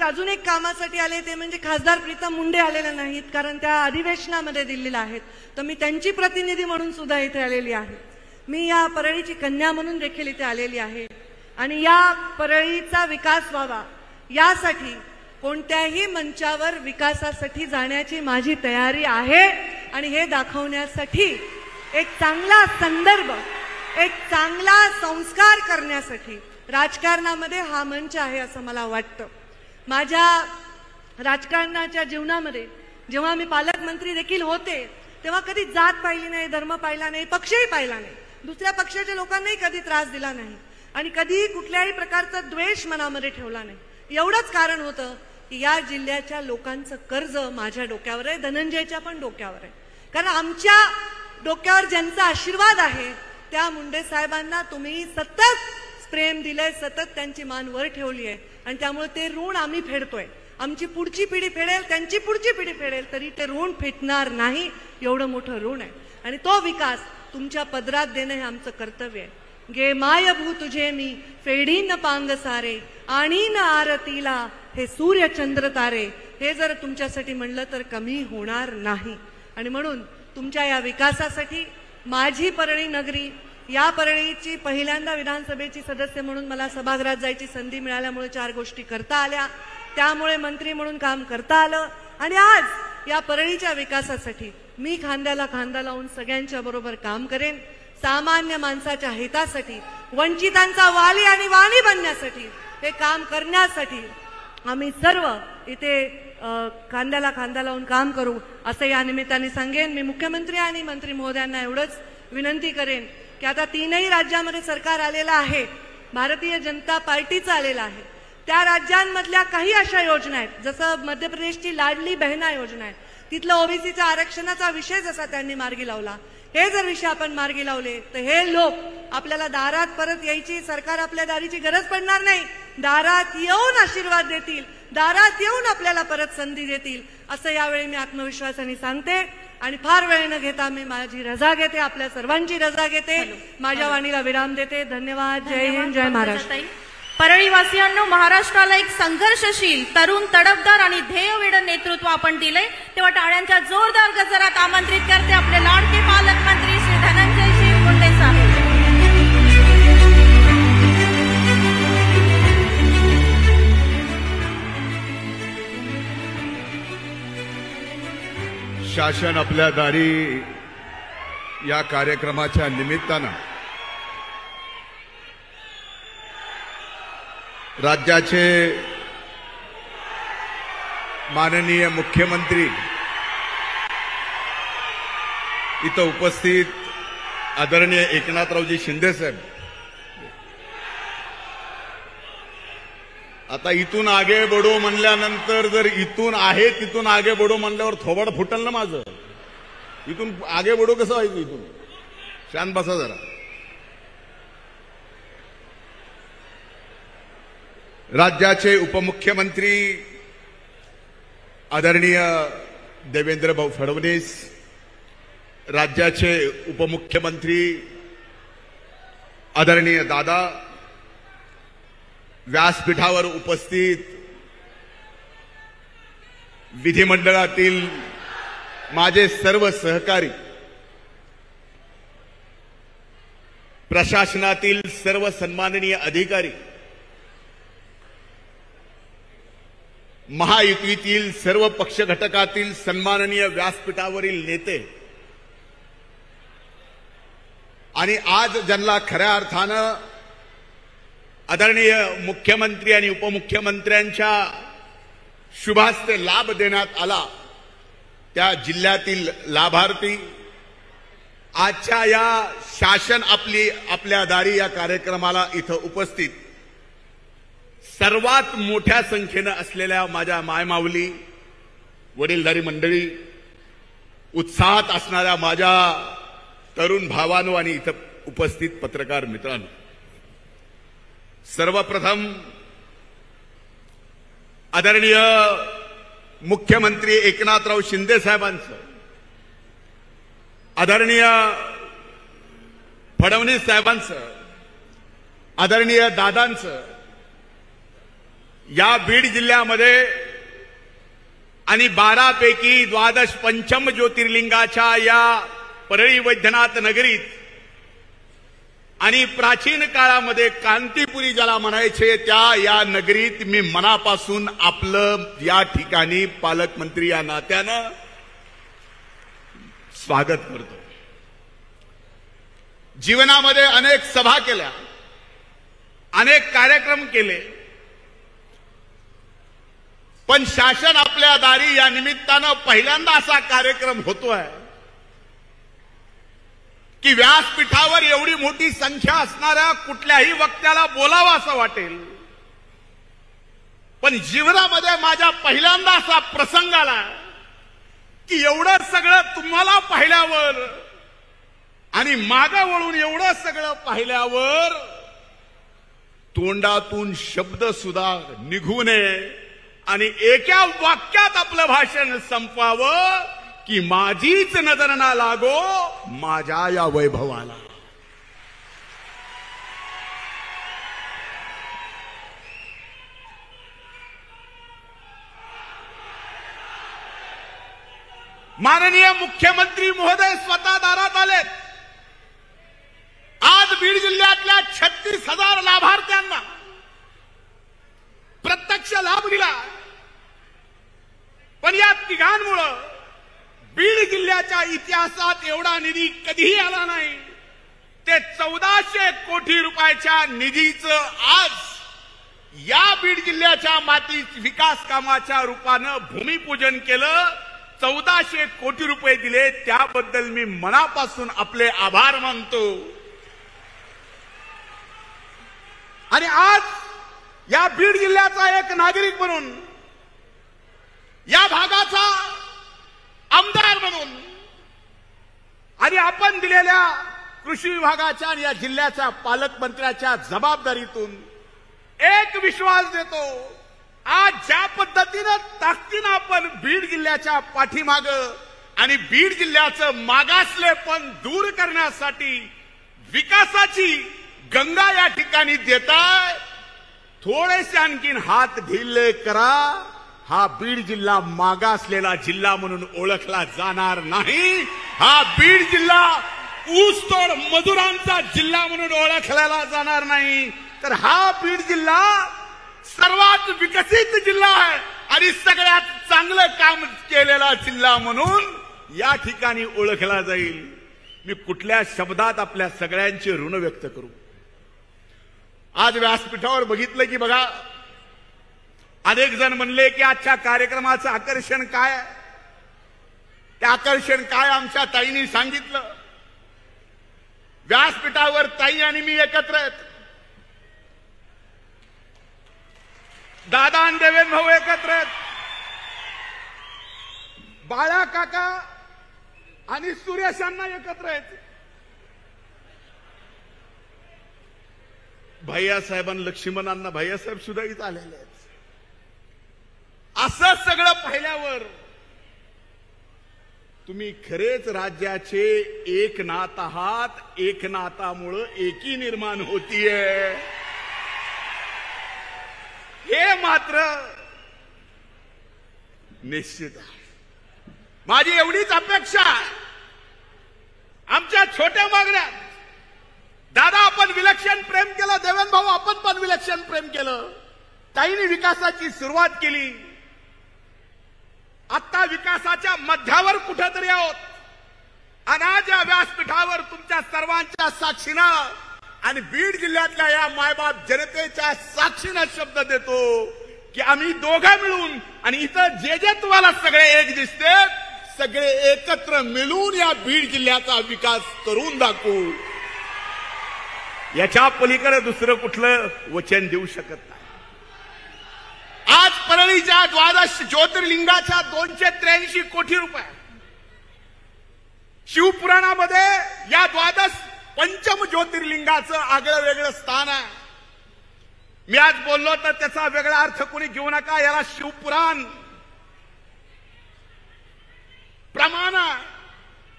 [SPEAKER 4] अजून एक कामासाठी आले, ते म्हणजे खासदार प्रीतम मुंडे आलेले नाहीत कारण त्या अधिवेशनामध्ये दिल्लीला आहेत, तर मी त्यांची प्रतिनिधी म्हणून सुद्धा इथे आलेली आहे. मी या परळीची कन्या म्हणून देखील इथे आलेली आहे आणि या परळीचा विकास व्हावा यासाठी कोणत्याही मंचावर विकासासाठी जाण्याची माझी तयारी आहे आणि हे दाखवण्यासाठी एक चांगला संदर्भ, एक चांगला संस्कार करण्यासाठी राजकारणामध्ये हा मंच आहे असं मला वाटतं. माझ्या राजकारणाच्या जीवनामध्ये जेव्हा मी पालकमंत्री देखील होते तेव्हा कधी जात पाहिली नाही, धर्म पाहिला नाही, पक्षही पाहिला नाही, दुसऱ्या पक्षाच्या लोकांनाही कधी त्रास दिला नाही आणि कधी कुठल्याही प्रकारचा द्वेष मनामध्ये ठेवला नाही. एवढंच कारण होतं की या जिल्ह्याच्या लोकांचं कर्ज माझ्या डोक्यावर आहे, धनंजयच्या पण डोक्यावर आहे, कारण आमच्या डोक्यावर ज्यांचा आशीर्वाद आहे त्या मुंडे साहेबांना तुम्ही सतत प्रेम दिलंय, सतत त्यांची मान वर ठेवली आहे आणि त्यामुळे ते ऋण आम्ही फेडतोय. आमची पुढची पिढी फेडेल, त्यांची पुढची पिढी फेडेल, तरी ते ऋण फेडणार नाही, एवढं मोठं ऋण आहे आणि तो विकास तुमच्या पदरात देणं हे आमचं कर्तव्य आहे. गे मायभू तुझे मी फेडीन पांग सारे आणि न आरतीला हे सूर्य चंद्र तारे, हे जर तुमच्यासाठी म्हणलं तर कमी होणार नाही. आणि म्हणून तुमच्या या विकासासाठी माझी परळी नगरी, या परळीची पहिल्यांदा विधानसभेची सदस्य म्हणून मला सभागृहात जायची संधी मिळाल्यामुळे 4 गोष्टी करता आल्या, त्यामुळे मंत्री म्हणून काम करता आलं आणि आज या परळीच्या विकासासाठी मी खांद्याला खांदा लावून सगळ्यांच्या बरोबर काम करेन. सामान्य माणसाच्या हितासाठी, वंचितांचा वाली आणि वाणी बनण्यासाठी, हे काम करण्यासाठी आम्ही सर्व इथे खांद्याला खांदा लावून काम करू असं या निमित्ताने सांगेन. मी मुख्यमंत्री आणि मंत्री महोदयांना एवढंच विनंती करेन की आता 3ही राज्यामध्ये सरकार आलेलं आहे, भारतीय जनता पार्टीचं आलेलं आहे. त्या राज्यांमधल्या काही अशा योजना आहेत, जसं मध्य प्रदेशची लाडली बहिणा योजना आहे, तिथलं ओबीसीच्या आरक्षणाचा विषय जसा त्यांनी मार्गी लावला, हे जर विषय आपण मार्गी लावले तर हे लोक आपल्याला दारात परत यायची, सरकार आपल्या दारीची गरज पडणार नाही, दारात येऊन आशीर्वाद देतील, दारात येऊन आपल्याला परत संधी देतील असं यावेळी मी आत्मविश्वासाने सांगते. आणि फार वेळ न घेता मी माझी रजा घेते, आपल्या सर्वांची रजा घेते, माझ्या वाणीला विराम देते. धन्यवाद. जय हिंद, जय महाराष्ट्र.
[SPEAKER 1] परळीवासियांनो, महाराष्ट्राला एक संघर्षशील, तरुण, तडफदार आणि ध्येयवेड नेतृत्व आपण दिले, तेव्हा टाळ्यांच्या जोरदार गजरात आमंत्रित करते आपले लाडके पालकमंत्री श्री धनंजयजी मुंडे साहेब.
[SPEAKER 5] शासन आपल्या दारी या कार्यक्रमाच्या निमित्तानं राज्याचे माननीय मुख्यमंत्री इथं उपस्थित आदरणीय एकनाथरावजी शिंदे साहेब, आता इथून आगे बढो म्हणल्यानंतर जर इथून आहे तिथून आगे बढो म्हणल्यावर थोबड फुटल ना माझं. इथून आगे बढो कसं व्हायचं? इथून शांत बसा जरा. राज्याचे उपमुख्यमंत्री आदरणीय देवेंद्र भाऊ फडणवीस, राज्याचे उपमुख्यमंत्री आदरणीय दादा, व्यासपीठावर उपस्थित विधिमंडळातील माझे सर्व सहकारी, प्रशासनातील सर्व सन्माननीय अधिकारी, महायुतीतील सर्व पक्ष घटकातील सन्माननीय व्यासपीठावरील नेते आणि आज ज्यांना खऱ्या अर्थानं आदरणीय मुख्यमंत्री आणि उपमुख्यमंत्र्यांच्या शुभास्ते लाभ देण्यात आला त्या जिल्ह्यातील लाभार्थी, आजच्या या शासन आपल्या दारी या कार्यक्रमाला इथं उपस्थित सर्वात मोठ्या संख्येनं असलेल्या माझ्या मायमाऊली, वडीलधारी मंडळी, उत्साहात असणाऱ्या माझ्या तरुण भावांनो आणि इथं उपस्थित पत्रकार मित्रांनो, सर्वप्रथम आदरणीय मुख्यमंत्री एकनाथराव शिंदे साहेबांचं, आदरणीय फडणवीस साहेबांचं, आदरणीय दादांचं या बीड जिल्ह्यामध्ये आणि 12 पैकी 12 पंचम ज्योतिर्लिंगाच्या या परळी वैद्यनाथ नगरीत आणि प्राचीन काळामध्ये कांतीपुरी ज्याला म्हणायचे त्या या नगरीत मी मनापासून आपलं या ठिकाणी पालकमंत्री या नात्यानं स्वागत करतो. जीवनामध्ये अनेक सभा केल्या, अनेक कार्यक्रम केले, पण शासन आपल्या दारी या निमित्तानं पहिल्यांदा असा कार्यक्रम होतोय की व्यासपीठावर एवढी मोठी संख्या असणाऱ्या कुठल्याही वक्त्याला बोलावं असं वाटेल, पण जीवनामध्ये माझ्या पहिल्यांदा असा प्रसंग आला की एवढं सगळं तुम्हाला पाहिल्यावर आणि मागे वळून एवढं सगळं पाहिल्यावर तोंडातून शब्द सुद्धा निघू नये आणि एका वाक्यात आपलं भाषण संपवावं की माझीच नजर ना लागो माझ्या या वैभवाला. माननीय मुख्यमंत्री महोदय स्वतः दारात आले. आज बीड जिल्ह्यातल्या 36,000 लाभार्थ्यांना प्रत्यक्ष लाभ दिला, पण या तिघांमुळं बीड जिल्ह्याच्या इतिहासात एवढा निधी कधीही आला नाही. ते 1400 कोटी रुपयाच्या निधीचं आज या बीड जिल्ह्याच्या मातीत विकास कामाच्या रूपानं भूमिपूजन केलं, 1400 कोटी रुपये दिले, त्याबद्दल मी मनापासून आपले आभार मानतो। आणि आज या बीड जिल्ह्याचा एक नागरिक म्हणून, या भागाचा आमदार म्हणून आणि आपण दिलेल्या कृषी विभागाच्या आणि या जिल्ह्याच्या पालकमंत्र्याच्या जबाबदारीतून एक विश्वास देतो, आज ज्या पद्धतीनं ताकदीनं आपण बीड जिल्ह्याच्या पाठीमाग आणि बीड जिल्ह्याचं मागासलेपण दूर करण्यासाठी विकासाची गंगा या ठिकाणी देताय, थोडेसे आणखीन हात ढिले करा, हा बीड जिल्हा मागासलेला जिल्हा म्हणून ओळखला जाणार नाही। हा बीड जिल्हा ऊसतोड मजुरांचा जिल्हा म्हणून ओळखला जाणार नाही, तर हा बीड जिल्हा सर्वात विकसित जिल्हा आहे आणि सगळ्यात चांगलं काम केलेला जिल्हा म्हणून या ठिकाणी ओळखला जाईल। मी कुठल्या शब्दात आपल्या सगळ्यांचे ऋण व्यक्त करू। आज व्यासपीठावर बघितलं की बघा, अनेक जण म्हणले की आजच्या कार्यक्रमाचं आकर्षण काय, ते आकर्षण काय आमच्या ताईंनी सांगितलं। व्यासपीठावर ताई आणि मी एकत्र आहेत, दादा आणि देवेंद्र भाऊ एकत्र आहेत, बाळा काका आणि सुरेशांना एकत्र आहेत, भैयासाहेबांना लक्ष्मणांना भैयासाहेब सुद्धा इथं आलेले आहेत। असं सगळं पाहिल्यावर तुम्ही खरेच राज्याचे एकनाथ आहात, एकनाथामुळे एकी निर्माण होतीये हे मात्र निश्चित आहे। माझी एवढीच अपेक्षा आहे, आमच्या छोट्या मागण्यात दादा आपण विलक्षण प्रेम केलं, देवेंद्र भाऊ आपण पण विलक्षण प्रेम केलं, ताईंनी विकासाची सुरुवात केली, आता विकासाच्या मध्यावर कुठेतरी आहोत आणि आज या व्यासपीठावर तुमच्या सर्वांच्या साक्षीनं आणि बीड जिल्ह्यातल्या या मायबाप जनतेच्या साक्षीनं शब्द देतो की आम्ही दोघं मिळून आणि इथं जे जे तुम्हाला सगळे एक दिसते, सगळे एकत्र मिळून या बीड जिल्ह्याचा विकास करून दाखवू। याच्या पलीकडे दुसरं कुठलं वचन देऊ शकत नाही। आज परळीच्या 12 ज्योतिर्लिंगाच्या 283 कोटी रुपये, शिवपुराणामध्ये या 12 पंचम ज्योतिर्लिंगाचं आगळं वेगळं स्थान आहे। मी आज बोललो तर त्याचा वेगळा अर्थ कोणी घेऊ नका, याला शिवपुराण प्रमाण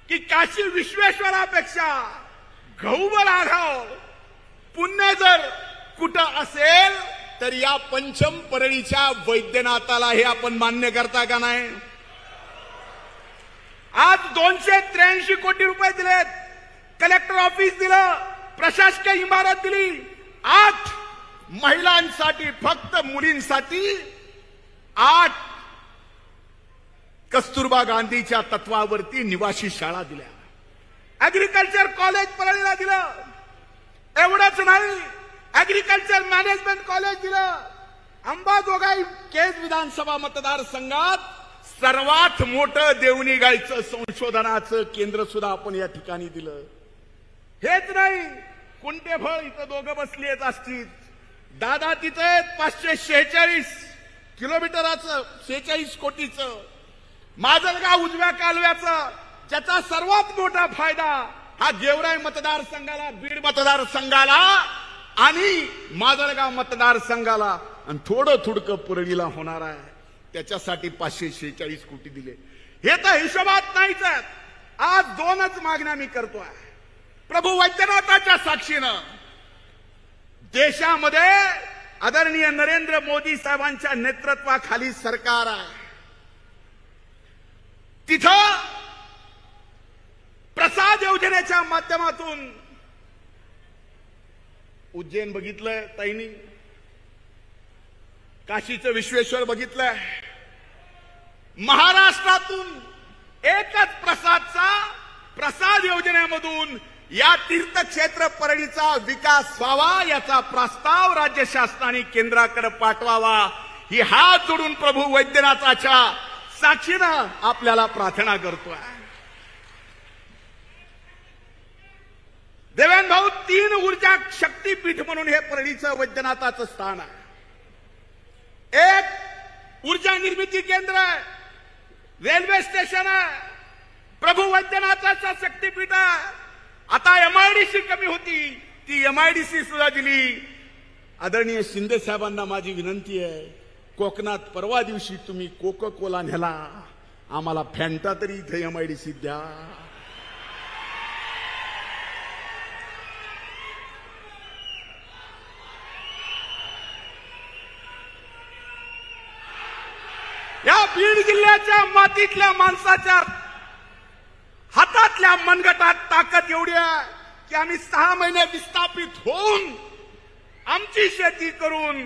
[SPEAKER 5] की काशी विश्वेश्वरापेक्षा गौवर आघाव पुण्य जर कुठं असेल तर या पंचम परळीच्या वैद्यनाथाला हे आपण मान्य करता का नाही? आज 283 कोटी रुपये दिलेत, कलेक्टर ऑफिस दिलं, प्रशासकीय इमारत दिली, 8 महिलांसाठी फक्त मुलींसाठी 8 कस्तुरबा गांधीच्या तत्वावरती निवासी शाळा दिल्या, ऍग्रिकल्चर कॉलेज परळीला दिलं, एवढंच नाही ऍग्रिकल्चर मॅनेजमेंट कॉलेज दिलं, अंबाजोगाई केज विधानसभा मतदारसंघात सर्वात मोठं देवणी गायचं संशोधनाचं केंद्र सुद्धा आपण या ठिकाणी दिलं। हेच नाही, कुंटेफळ इथं दोघं बसली आहेत असतील, दादा तिथे 546 किलोमीटराचं 46 कोटीचं माजलगाव उजव्या कालव्याचं, ज्याचा सर्वात मोठा फायदा हा गेवराई मतदारसंघाला, बीड मतदारसंघाला आणि माजलगाव मतदारसंघाला आणि थोडं थोडकं परळीला होणार आहे, त्याच्यासाठी 546 कोटी दिले। हे तर हिशोबात नाहीच आहेत। आज 2च मागण्या मी करतोय प्रभू वैद्यनाथाच्या साक्षीनं। देशामध्ये आदरणीय नरेंद्र मोदी साहेबांच्या नेतृत्वाखाली सरकार आहे, तिथं प्रसाद योजनेच्या माध्यमातून उज्जैन बघितलंय ताईंनी, काशीचं विश्वेश्वर बघितलंय, महाराष्ट्रातून एकच प्रसाद योजनेमधून या तीर्थक्षेत्र परळीचा विकास व्हावा याचा प्रस्ताव राज्य शासनाने केंद्राकडे पाठवावा ही हात जोडून प्रभू वैद्यनाथाच्या साक्षीनं आपल्याला प्रार्थना करतोय। देवेंद्र भाऊ 3 ऊर्जा शक्तीपीठ म्हणून हे परळीचं वैद्यनाथाचं स्थान आहे। एक ऊर्जा निर्मिती केंद्र आहे, रेल्वे स्टेशन आहे, प्रभू वैद्यनाथाचा शक्तीपीठ आहे। आता MIDC कमी होती, ती MIDC सुद्धा दिली। आदरणीय शिंदे साहेबांना माझी विनंती आहे, कोकणात परवा दिवशी तुम्ही कोका कोला नेला, आम्हाला फॅन्टा तरी इथे MIDC द्या। या बीड जिल्ह्याच्या मातीतल्या माणसाच्या हातातल्या मनगटात ताकद एवढी आहे की आम्ही 6 महिने विस्थापित होऊन आमची शेती करून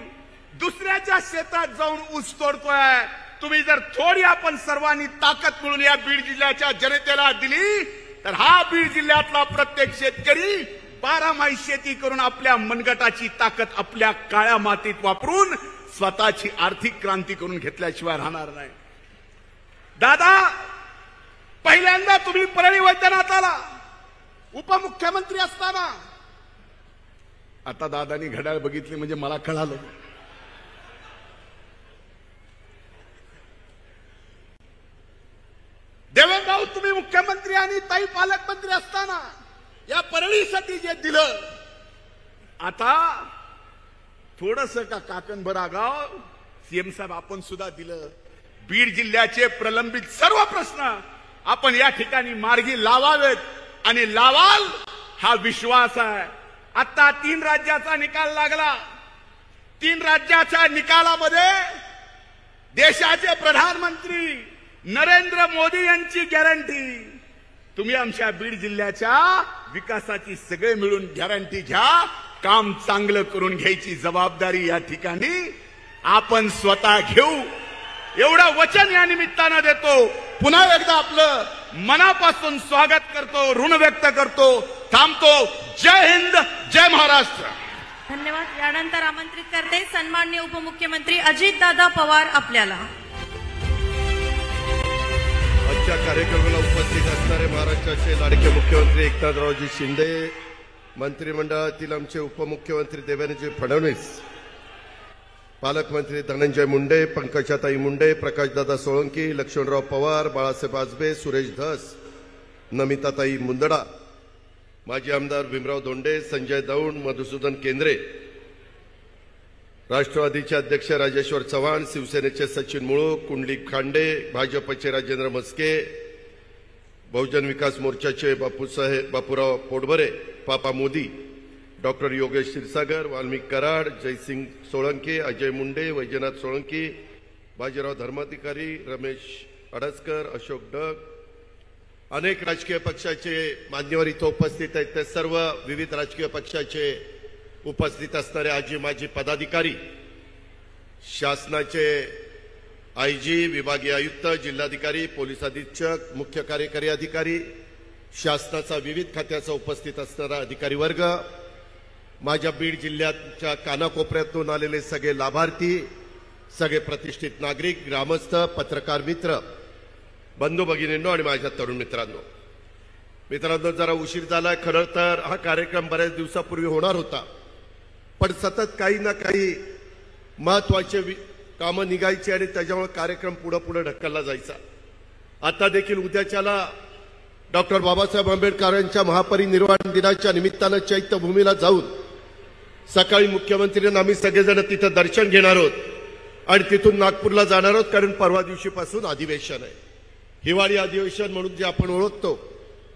[SPEAKER 5] दुसऱ्याच्या शेतात जाऊन ऊस तोडतोय। तुम्ही जर थोडी आपण सर्वांनी ताकद मिळून या बीड जिल्ह्याच्या जनतेला दिली तर हा बीड जिल्ह्यातला प्रत्येक शेतकरी 12 माही शेती करून आपल्या मनगटाची ताकद आपल्या काळ्या मातीत वापरून स्वतःची आर्थिक क्रांती करून घेतल्याशिवाय राहणार नाही। दादा, पहिल्यांदा तुम्ही परळी वैद्यनाथाला उपमुख्यमंत्री असताना, आता दादानी घड्याळ बघितली म्हणजे मला कळालं, देवेंद्र भाऊ तुम्ही मुख्यमंत्री आणि ताई पालकमंत्री असताना या परळीसाठी जे दिलं, आता थोडस का काकणभर आगाव सीएम साहेब आपण सुद्धा दिलं। बीड जिल्ह्याचे प्रलंबित सर्व प्रश्न आपण या ठिकाणी मार्गी लावावेत आणि लावाल हा विश्वास आहे। आता 3 राज्याचा निकाल लागला। 3 राज्याच्या निकालामध्ये देशाचे प्रधानमंत्री नरेंद्र मोदी यांची गॅरंटी, तुम्ही आमच्या बीड जिल्ह्याच्या विकासाची सगळे मिळून गॅरंटी घ्या, काम चांगलं करून घ्यायची जबाबदारी या ठिकाणी आपण स्वतः घेऊ, एवढं वचन या निमित्तानं देतो। पुन्हा एकदा आपलं मनापासून स्वागत करतो, ऋण व्यक्त करतो, थांबतो। जय हिंद, जय महाराष्ट्र।
[SPEAKER 1] धन्यवाद। यानंतर आमंत्रित करते सन्माननीय उपमुख्यमंत्री अजितदादा पवार आपल्याला।
[SPEAKER 6] आजच्या कार्यक्रमाला उपस्थित असणारे महाराष्ट्राचे लाडके मुख्यमंत्री एकनाथरावजी शिंदे, मंत्रिमंडळातील आमचे उपमुख्यमंत्री देवेंद्रजी फडणवीस, पालकमंत्री धनंजय मुंडे, पंकजाताई मुंडे, प्रकाशदादा सोळंकी, लक्ष्मणराव पवार, बाळासाहेब आजबे, सुरेश धस, नमिताताई मुंदडा, माजी आमदार भीमराव धोंडे, संजय दौंड, मधुसूदन केंद्रे, राष्ट्रवादीचे अध्यक्ष राजेश्वर चव्हाण, शिवसेनेचे सचिन मुळूक, कुंडलिक खांडे, भाजपचे राजेंद्र मस्के, बहुजन विकास मोर्चाचे बापूराव पोटभरे, पापा मोदी, डॉक्टर योगेश क्षीरसागर, वाल्मिक कराड, जयसिंग सोळंके, अजय मुंडे, वैजनाथ सोळंकी, बाजीराव धर्माधिकारी, रमेश अडसकर, अशोक डग, अनेक राजकीय पक्षाचे मान्यवर इथं उपस्थित आहेत। ते सर्व विविध राजकीय पक्षाचे उपस्थित असणारे आजी माजी पदाधिकारी, शासनाचे IG, विभागीय आयुक्त, जिल्हाधिकारी, पोलीस अधीक्षक, मुख्य कार्यकारी अधिकारी, शासनाचा विविध खात्याचा उपस्थित असणारा अधिकारी वर्ग, माझ्या बीड जिल्ह्याच्या कानाकोपऱ्यातून आलेले सगळे लाभार्थी, सगळे प्रतिष्ठित नागरिक, ग्रामस्थ, पत्रकार मित्र, बंधू भगिनींनो आणि माझ्या तरुण मित्रांनो जरा उशीर झाला। खरं तर हा कार्यक्रम बऱ्याच दिवसापूर्वी होणार होता, पण सतत काही ना काही महत्वाचे कामं निघायची आणि त्याच्यामुळे कार्यक्रम पुढे ढकलला जायचा। आता देखील उद्याच्याला डॉक्टर बाबासाहेब आंबेडकरांच्या महापरिनिर्वाण दिनाच्या निमित्तानं चैत्यभूमीला जाऊन सकाळी मुख्यमंत्र्यांना आम्ही सगळेजण तिथं दर्शन घेणार आहोत आणि तिथून नागपूरला जाणार आहोत, कारण परवा दिवशीपासून अधिवेशन आहे। हिवाळी अधिवेशन म्हणून जे आपण ओळखतो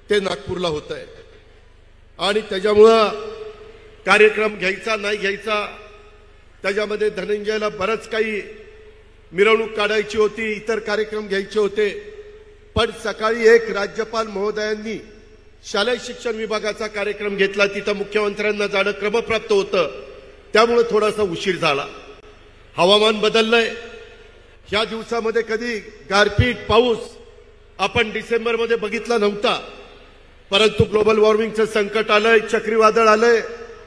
[SPEAKER 6] ते नागपूरला होत आहे आणि त्याच्यामुळं कार्यक्रम घ्यायचा नाही घ्यायचा त्याच्यामध्ये धनंजयला बरंच काही मिरवणूक काढायची होती, इतर कार्यक्रम घ्यायचे होते, पण सकाळी एक राज्यपाल महोदयांनी शालेय शिक्षण विभागाचा कार्यक्रम घेतला, तिथं मुख्यमंत्र्यांना जाणं क्रमप्राप्त होतं, त्यामुळे थोडासा उशीर झाला। हवामान बदललंय, ह्या दिवसामध्ये कधी गारपीट पाऊस आपण डिसेंबरमध्ये बघितला नव्हता। परंतु ग्लोबल वॉर्मिंगचं संकट आलंय, चक्रीवादळ आलंय,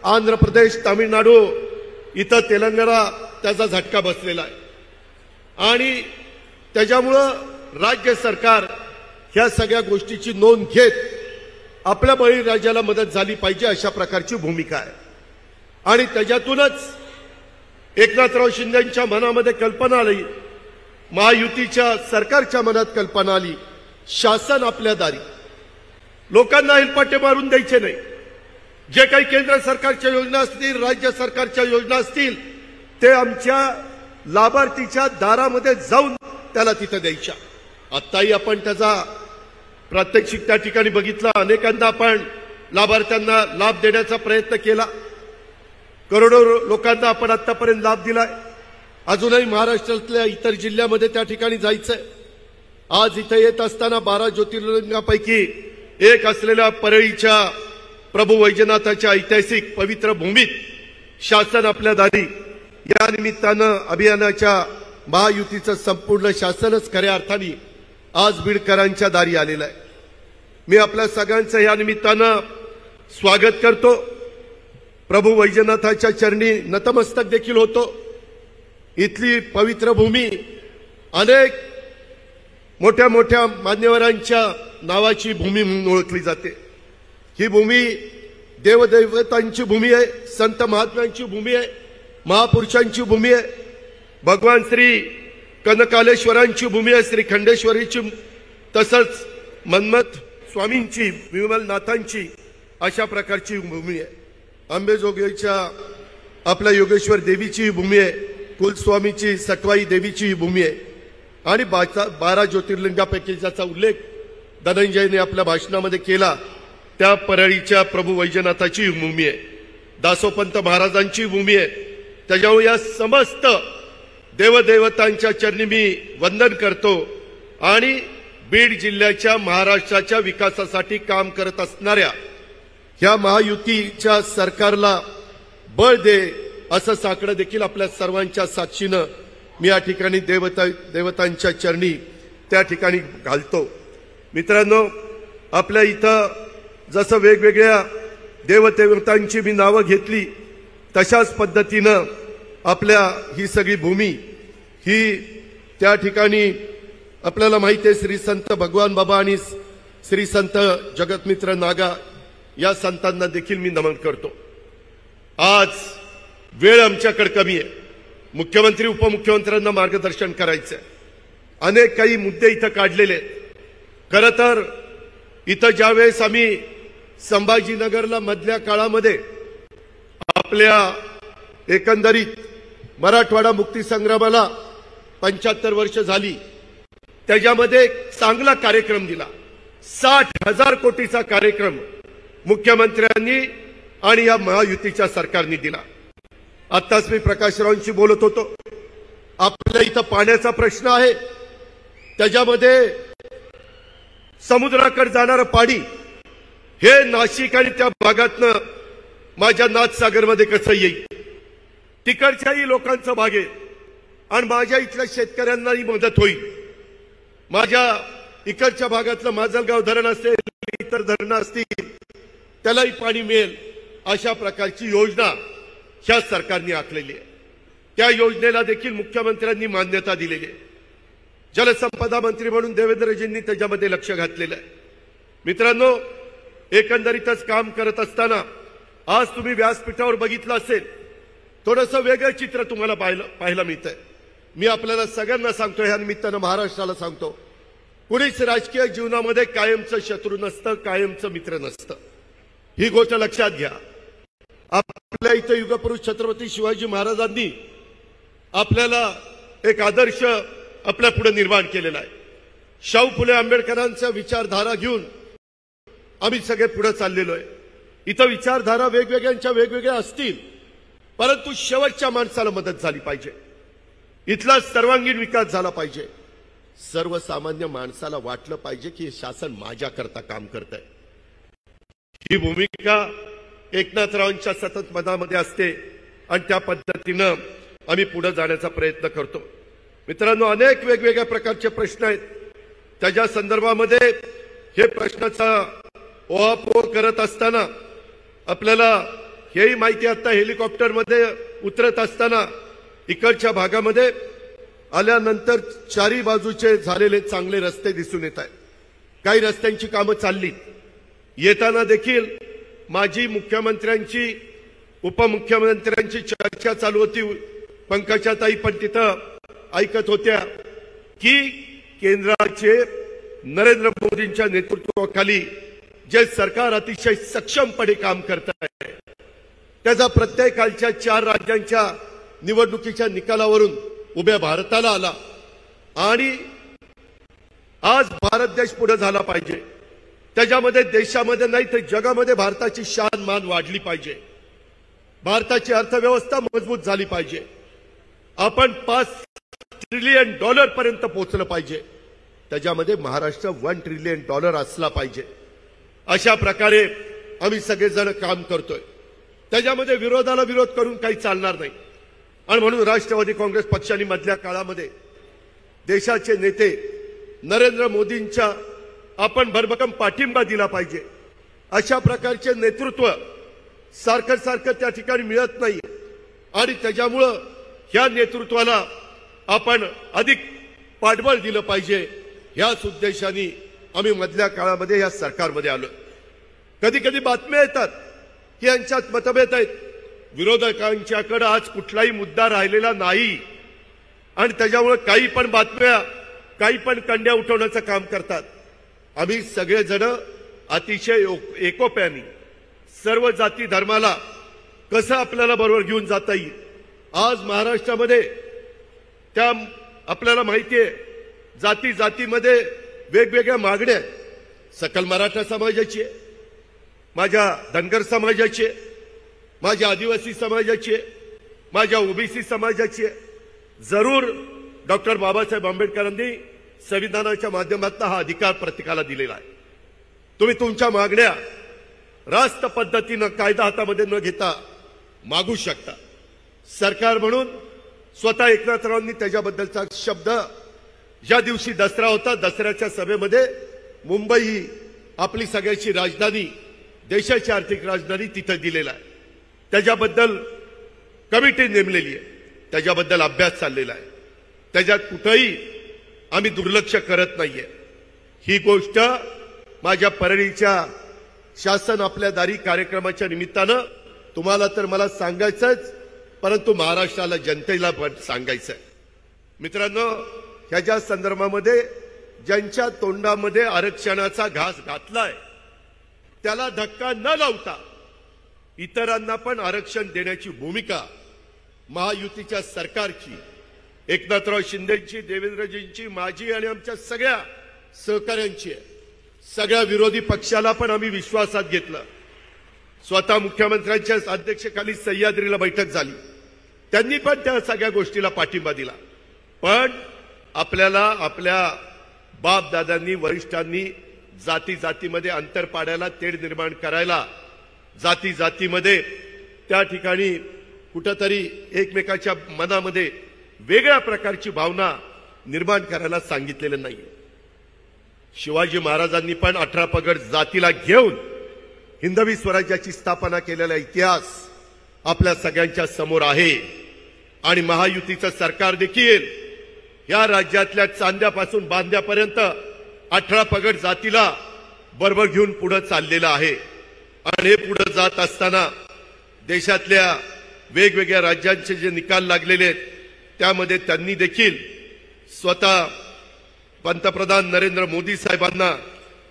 [SPEAKER 6] आंध्र प्रदेश, तामिळनाडू, इथं तेलंगणा त्याचा झटका बसलेला आहे आणि त्याच्यामुळं राज्य सरकार ह्या सगळ्या गोष्टीची नोंद घेत आपल्या बळीराजाला मदत झाली पाहिजे अशा प्रकारची भूमिका आहे आणि त्याच्यातूनच एकनाथराव शिंदेंच्या मनामध्ये कल्पना आली, महायुतीच्या सरकारच्या मनात कल्पना आली, शासन आपल्या दारी, लोकांना हेलपाटे मारून द्यायचे नाही. जे काही केंद्र सरकारच्या योजना असतील, राज्य सरकारच्या योजना असतील, ते आमच्या लाभार्थीच्या दारामध्ये जाऊन त्याला तिथं द्यायच्या. आत्ताही आपण त्याचा प्रात्यक्षिक त्या ठिकाणी बघितला. अनेकांना आपण लाभार्थ्यांना लाभ देण्याचा प्रयत्न केला. करोडो लोकांना आपण आतापर्यंत लाभ दिलाय. अजूनही महाराष्ट्रातल्या इतर जिल्ह्यामध्ये त्या ठिकाणी जायचंय. आज इथे येत असताना 12 ज्योतिर्लिंगापैकी एक असलेल्या परळीच्या प्रभू वैजनाथाच्या ऐतिहासिक पवित्र भूमीत शासन आपल्या दारी या निमित्तानं अभियानाच्या महायुतीचं संपूर्ण शासनच खऱ्या अर्थाने आज बीडकरांच्या दारी आलेलं आहे. मी आपल्या सगळ्यांचं या निमित्तानं स्वागत करतो. प्रभू वैजनाथाच्या चरणी नतमस्तक देखील होतो. इथली पवित्र भूमी अनेक मोठ्या मोठ्या मान्यवरांच्या नावाची भूमी म्हणून ओळखली जाते. ही भूमी देवदैवतांची भूमी आहे, संत महात्म्यांची भूमी आहे, महापुरुषांची भूमी आहे, भगवान श्री कनकालेश्वरांची भूमी आहे, श्री खंडेश्वरीची, तसंच मन्मथ स्वामींची, विमलनाथांची अशा प्रकारची भूमी आहे. अंबेजोगाईच्या आपल्या योगेश्वर देवीची भूमी आहे, कुलस्वामीची सटवाई देवीची भूमी आहे आणि 12 ज्योतिर्लिंगापैकी ज्याचा उल्लेख धनंजयने आपल्या भाषणामध्ये केला त्या परळीच्या प्रभू वैजनाथाची भूमी आहे, दासोपंत महाराजांची भूमी आहे. त्याच्यामुळे या समस्त देवदेवतांच्या चरणी मी वंदन करतो आणि बीड जिल्ह्याच्या महाराष्ट्राच्या विकासासाठी काम करत असणाऱ्या ह्या महायुतीच्या सरकारला बळ दे असं साकडं देखील आपल्या सर्वांच्या साक्षीनं मी या ठिकाणी देवतांच्या चरणी त्या ठिकाणी घालतो. मित्रांनो, आपल्या इथं जसं वेगवेगळ्या देवदेवतांची मी नावं घेतली तशाच पद्धतीनं आपल्या ही सगळी भूमी ही त्या ठिकाणी आपल्याला माहिती आहे श्री संत भगवान बाबा आणि श्री संत जगतमित्र नागा या संतांना देखील मी नमन करतो. आज वेळ आमच्याकडे कमी आहे. मुख्यमंत्री उपमुख्यमंत्र्यांना मार्गदर्शन करायचंय. अनेक काही मुद्दे इथं काढलेले आहेत. खरं तर इथं ज्यावेळेस आम्ही संभाजीनगरला मधल्या काळामध्ये आपल्या एकंदरीत मराठवाडा मुक्ती संग्रामाला 75 वर्ष झाली, त्याच्यामध्ये चांगला कार्यक्रम दिला. 60,000 कोटीचा कार्यक्रम मुख्यमंत्र्यांनी आणि या महायुतीच्या सरकारने दिला. आत्ताच मी प्रकाशरावांशी बोलत होतो. आपल्या इथं पाण्याचा प्रश्न आहे, त्याच्यामध्ये समुद्राकडे जाणारं पाणी हे नाशिक आणि त्या भागातनं माझ्या नाथसागरमध्ये कसं येईल, तिकडच्याही लोकांचं भागेल आणि माझ्या इथल्या शेतकऱ्यांनाही मदत होईल. माझ्या इकडच्या भागातलं माजलगाव धरण असेल, इतर धरणं असतील, त्यालाही पाणी मिळेल अशा प्रकारची योजना ह्या सरकारने आखलेली आहे. त्या योजनेला देखील मुख्यमंत्र्यांनी मान्यता दिलेली आहे. जलसंपदा मंत्री म्हणून देवेंद्रजींनी त्याच्यामध्ये लक्ष घातलेलं आहे. मित्रांनो, एकंदरीतच काम करत असताना आज तुम्ही व्यासपीठावर बघितलं असेल, थोडंसं वेगळं चित्र तुम्हाला पाहायला मिळतंय. मी आपल्याला सगळ्यांना सांगतो, ह्या निमित्तानं महाराष्ट्राला सांगतो, कुणीच राजकीय जीवनामध्ये कायमचं शत्रू नसतं, कायमचं मित्र नसतं. ही गोष्ट लक्षात घ्या. आपल्या इथं युगपुरुष छत्रपती शिवाजी महाराजांनी आपल्याला एक आदर्श आपल्या पुढे निर्माण केलेला आहे. शाहू फुले आंबेडकरांच्या विचारधारा घेऊन आम्ही सगळे पुढे चाललेलो आहे. इथं विचारधारा वेगवेगळ्यांच्या वेगवेगळ्या असतील, परंतु शेवटच्या माणसाला मदत झाली पाहिजे. इथला सर्वांगीण विकास झाला पाहिजे. सर्वसामान्य माणसाला वाटलं पाहिजे की हे शासन माझ्याकरता काम करतंय. ही भूमिका एकनाथरावांच्या सतत मनामध्ये असते आणि त्या पद्धतीनं आम्ही पुढे जाण्याचा प्रयत्न करतो. मित्रांनो, अनेक वेगवेगळ्या प्रकारचे प्रश्न आहेत. त्याच्या संदर्भामध्ये हे प्रश्नाचा ओहापोह करत असताना आपल्याला हेही माहिती आता हेलिकॉप्टरमध्ये उतरत असताना इकडच्या भागामध्ये आल्यानंतर चारी बाजूचे झालेले चांगले रस्ते दिसून येत आहेत. काही रस्त्यांची कामं चालली. येताना देखील माजी मुख्यमंत्र्यांची उपमुख्यमंत्र्यांची चर्चा चालू होती. पंकजाताई पण तिथं ऐकत होत्या की केंद्राचे नरेंद्र मोदींच्या नेतृत्वाखाली जे सरकार अतिशय सक्षमपणे काम करत आहे त्याचा प्रत्येकाच्या 4 राज्यांच्या निवडणुकीच्या निकालावरून उभ्या भारताला आला. आणि आज भारत देश पुढे झाला पाहिजे. त्याच्यामध्ये देशामध्ये नाही तर जगामध्ये भारताची शान मान वाढली पाहिजे. भारताची अर्थव्यवस्था मजबूत झाली पाहिजे. आपण $5 ट्रिलियन पर्यंत पोहोचलं पाहिजे. त्याच्यामध्ये महाराष्ट्र $1 ट्रिलियन असला पाहिजे. अशा प्रकारे आम्ही सगळेजण काम करतोय. त्याच्यामध्ये विरोधाला विरोध करून काही चालणार नाही. आणि म्हणून राष्ट्रवादी काँग्रेस पक्षाने मधल्या काळामध्ये देशाचे नेते नरेंद्र मोदींच्या आपण भरभक्कम पाठिंबा दिला पाहिजे. अशा प्रकारचे नेतृत्व सारखं सारखं त्या ठिकाणी मिळत नाही. आणि त्याच्यामुळं ह्या नेतृत्वाला आपण अधिक पाठबळ दिलं पाहिजे. ह्याच उद्देशाने आम्ही मधल्या काळामध्ये या सरकारमध्ये आलो. कधी कधी बातम्या येतात की यांच्यात मतभेद आहेत. विरोधकांच्याकडे आज कुठलाही मुद्दा राहिलेला नाही आणि त्याच्यामुळे काही पण बातम्या काही पण कंड्या उठवण्याचं काम करतात. आम्ही सगळेजण अतिशय एकोप्याने सर्व जाती धर्माला कसं आपल्याला बरोबर घेऊन जाता येईल. आज महाराष्ट्रामध्ये त्या आपल्याला माहिती आहे जाती जातीमध्ये वेगवेगळ्या मागण्या आहेत. सकल मराठा समाजाची आहे, माझ्या धनगर समाजाची आहे, माझ्या आदिवासी समाजाची आहे, माझ्या ओबीसी समाजाची आहे. जरूर डॉक्टर बाबासाहेब आंबेडकरांनी संविधानाच्या माध्यमातून हा अधिकार प्रत्येकाला दिलेला आहे. तुम्ही तुमच्या मागण्या रास्त पद्धतीनं कायदा हातामध्ये न घेता मागू शकता. सरकार म्हणून स्वतः एकनाथरावांनी त्याच्याबद्दलचा शब्द ज्या दिवशी दसरा होता दसऱ्याच्या सभेमध्ये मुंबई ही आपली सगळ्याची राजधानी देशाची आर्थिक राजधानी तिथे दिलेला आहे. त्याच्याबद्दल कमिटी नेमलेली आहे. त्याच्याबद्दल अभ्यास चाललेला आहे. त्याच्यात कुठेही आम्ही दुर्लक्ष करत नाहीये. ही गोष्ट माझ्या परळीच्या शासन आपल्या दारी कार्यक्रमाच्या निमित्तानं तुम्हाला तर मला सांगायचंच परंतु महाराष्ट्राला जनतेला पण सांगायचंय. मित्रांनो ह्याच्या संदर्भामध्ये ज्यांच्या तोंडामध्ये आरक्षणाचा घास घातलाय त्याला धक्का न लावता इतरांना पण आरक्षण देण्याची भूमिका महायुतीच्या सरकारची एकनाथराव शिंदेची देवेंद्रजींची माझी आणि आमच्या सगळ्या सहकाऱ्यांची आहे. सगळ्या विरोधी पक्षाला पण आम्ही विश्वासात घेतलं. स्वतः मुख्यमंत्र्यांच्या अध्यक्षतेखाली सह्याद्रीला बैठक झाली. त्यांनी पण त्या सगळ्या गोष्टीला पाठिंबा दिला. पण आपल्याला आपल्या बाप दादांनी वरिष्ठांनी जाती जातीमध्ये अंतर पाडायला तेढ निर्माण करायला जाती जातीमध्ये त्या ठिकाणी कुठेतरी एकमेकाच्या मनामध्ये वेगळ्या प्रकारची भावना निर्माण करायला सांगितलेलं नाहीये. शिवाजी महाराजांनी पण 18 पगड जातीला घेऊन हिंदवी स्वराज्याची स्थापना केलेला इतिहास आपल्या सगळ्यांच्या समोर आहे. आणि महायुतीचं सरकार देखील या राज्यातल्या चांद्यापासून बांद्यापर्यंत 18 पगड जातीला बरोबर घेऊन पुढे चाललेलं आहे. आणि हे पुढे जात असताना देशातल्या वेगवेगळ्या राज्यांचे जे निकाल लागलेले आहेत त्यामध्ये त्यांनी देखील स्वतः पंतप्रधान नरेंद्र मोदी साहेबांना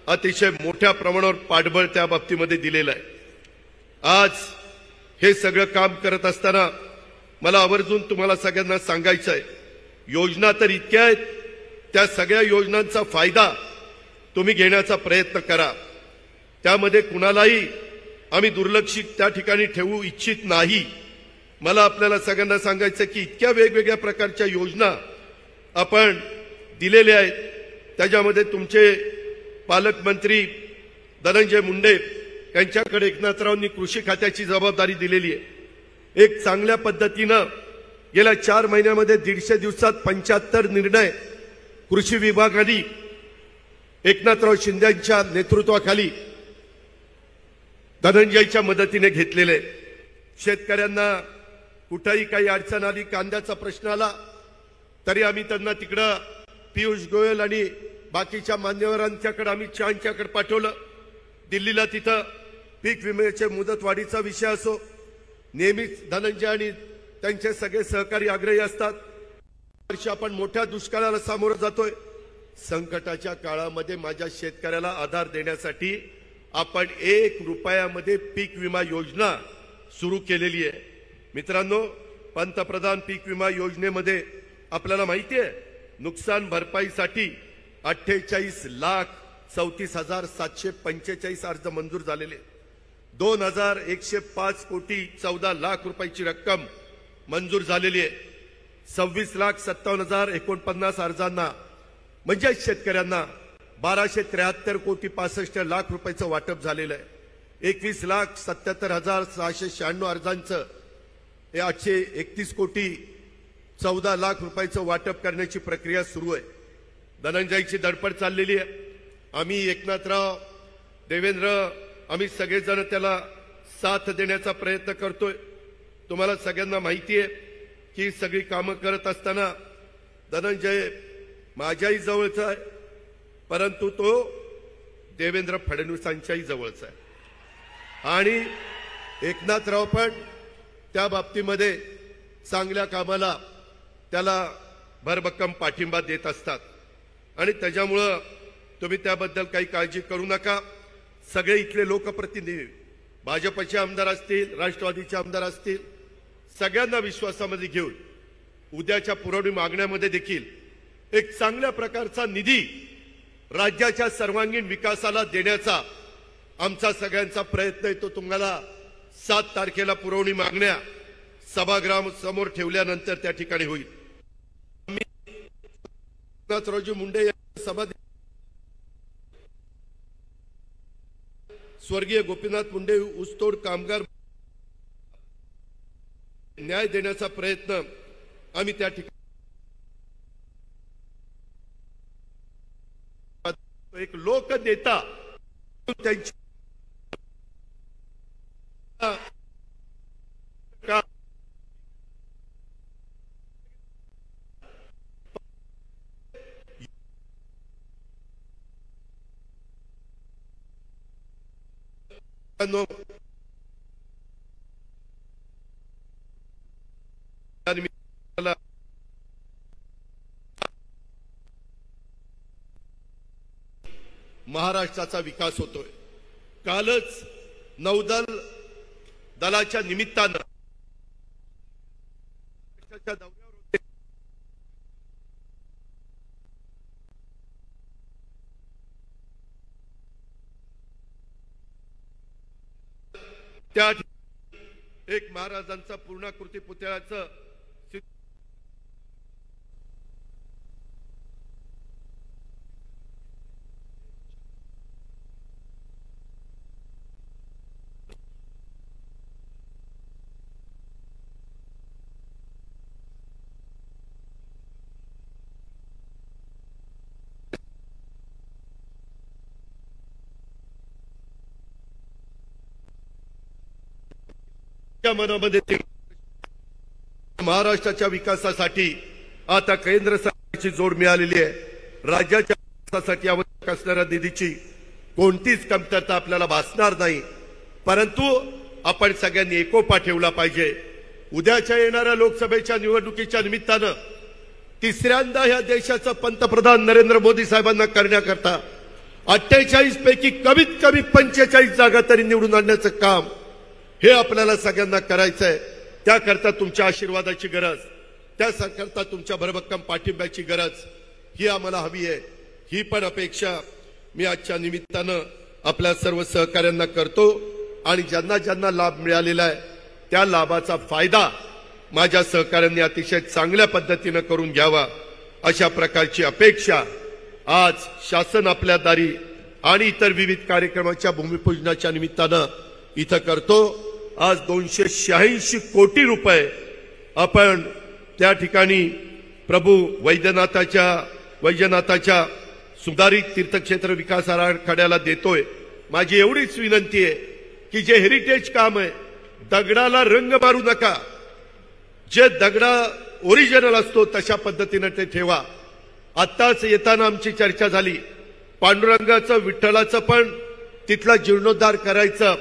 [SPEAKER 6] अतिशय मोठ्या प्रमाणावर पाठबळ त्या बाबतीमध्ये दिलेलं आहे. आज हे सगळं काम करत असताना मला आवर्जून तुम्हाला सगळ्यांना सांगायचं आहे योजना तर इतक्या आहेत त्या सगळ्या योजनांचा फायदा तुम्ही घेण्याचा प्रयत्न करा. त्यामध्ये कुणालाही आम्ही दुर्लक्षित त्या ठिकाणी ठेवू इच्छित नाही. मला आपल्याला सगळ्यांना सांगायचं की इतक्या वेगवेगळ्या प्रकारच्या योजना आपण दिलेल्या आहेत. त्याच्यामध्ये तुमचे पालकमंत्री धनंजय मुंडे यांच्याकडे एकनाथरावांनी कृषी खात्याची जबाबदारी दिलेली आहे. एक चांगल्या पद्धतीनं गेल्या 4 महिन्यामध्ये 150 दिवसात 75 निर्णय कृषी विभागाने एकनाथराव शिंदेच्या नेतृत्वाखाली धनंजयच्या मदतीने घेतलेले. शेतकऱ्यांना कुठेही काही अडचण आली, कांद्याचा प्रश्न आला तरी आम्ही त्यांना तिकडं पियुष गोयल आणि बाकीच्या मान्यवरांच्याकडे आम्ही चांच्याकडे पाठवलं. दिल्लीला तिथं पीक विम्याचे मुदतवाढीचा विषय असो, नेहमीच धनंजय आणि त्यांचे सगळे सहकारी आग्रही असतात. वर्षी आपण मोठ्या दुष्काळाला सामोरं जातोय. संकटाच्या काळामध्ये माझ्या शेतकऱ्याला आधार देण्यासाठी आपण 1 रुपयामध्ये पीक विमा योजना सुरू केलेली आहे. मित्रांनो, पंतप्रधान पीक विमा योजनेमध्ये आपल्याला माहिती आहे नुकसान भरपाईसाठी 48,34,745 अर्ज मंजूर झालेले. 2,105 कोटी 14 लाख रुपयाची रक्कम मंजूर झालेली आहे. 26,57,049 अर्जांना म्हणजे शेतकऱ्यांना 1,273 कोटी 65 लाख रुपयाचं वाटप झालेलं आहे. 21,77,696 अर्जांचं 831 कोटी 14 लाख रुपयाचं वाटप करण्याची प्रक्रिया सुरू आहे. धनंजयची धडपड चाललेली आहे. आम्ही एकनाथराव, देवेंद्र, आम्ही सगळेजण त्याला साथ देण्याचा प्रयत्न करतोय. तुम्हाला सगळ्यांना माहिती आहे की सगळी कामं करत असताना धनंजय माझ्याही जवळचा आहे, परंतु तो देवेंद्र फडणवीसांच्याही जवळचा आहे. आणि एकनाथराव पण त्या बाबतीमध्ये चांगल्या कामाला त्याला भरभक्कम पाठिंबा देत असतात आणि त्याच्यामुळं तुम्ही त्याबद्दल काही काळजी करू नका. सगळे इथले लोकप्रतिनिधी, भाजपचे आमदार असतील, राष्ट्रवादीचे आमदार असतील, सगळ्यांना विश्वासामध्ये घेऊन उद्याच्या पुरवणी मागण्यामध्ये देखील एक चांगल्या प्रकारचा निधी राज्याच्या सर्वांगीण विकासाला देण्याचा आमचा सगळ्यांचा प्रयत्न आहे. तो तुम्हाला 7 तारखेला पुरवणी मागण्या सभागृह समोर ठेवल्यानंतर त्या ठिकाणी होईल. रोजी मुंडे सभा स्वर्गीय गोपीनाथ मुंडे ऊसतोड कामगार न्याय देण्याचा प्रयत्न आम्ही त्या ठिकाणी एक लोकनेता त्यांची महाराष्ट्राचा विकास होतोय. कालच नौदल दलाच्या निमित्तानं दौऱ्यावर होते. त्या एक महाराजांचा पूर्णाकृती पुतळ्याचं मनामध्ये महाराष्ट्राच्या विकासासाठी आता केंद्र सरकारची जोड मिळालेली आहे. राज्याच्या विकासासाठी आवश्यक असणाऱ्या निधीची कोणतीच कमतरता आपल्याला भासणार नाही. परंतु आपण सगळ्यांनी एकोपा ठेवला पाहिजे. उद्याच्या येणाऱ्या लोकसभेच्या निवडणुकीच्या निमित्तानं तिसऱ्यांदा या देशाचं पंतप्रधान नरेंद्र मोदी साहेबांना करण्याकरता 48 पैकी कमीत कमी 45 जागा तरी निवडून आणण्याचं काम हे आपल्याला सगळ्यांना करायचं आहे. त्याकरता तुमच्या आशीर्वादाची गरज, त्याकरता तुमच्या भरभक्कम पाठिंब्याची गरज ही आम्हाला हवी आहे. ही पण अपेक्षा मी आजच्या निमित्तानं आपल्या सर्व सहकाऱ्यांना करतो आणि ज्यांना ज्यांना लाभ मिळालेला आहे त्या लाभाचा फायदा माझ्या सहकाऱ्यांनी अतिशय चांगल्या पद्धतीनं करून घ्यावा अशा प्रकारची अपेक्षा आज शासन आपल्या दारी आणि इतर विविध कार्यक्रमाच्या भूमिपूजनाच्या निमित्तानं इथं करतो. आज 286 कोटी रुपये आपण त्या ठिकाणी प्रभू वैजनाथाच्या सुधारित तीर्थक्षेत्र विकास आराखड्याला देतोय. माझी एवढीच विनंती आहे की जे हेरिटेज काम आहे, दगडाला रंग मारू नका, जे दगडा ओरिजिनल असतो तशा पद्धतीने ते ठेवा. आत्ताच येताना आमची चर्चा झाली, पांडुरंगाचं विठ्ठलाचं पण तिथला जीर्णोद्धार करायचं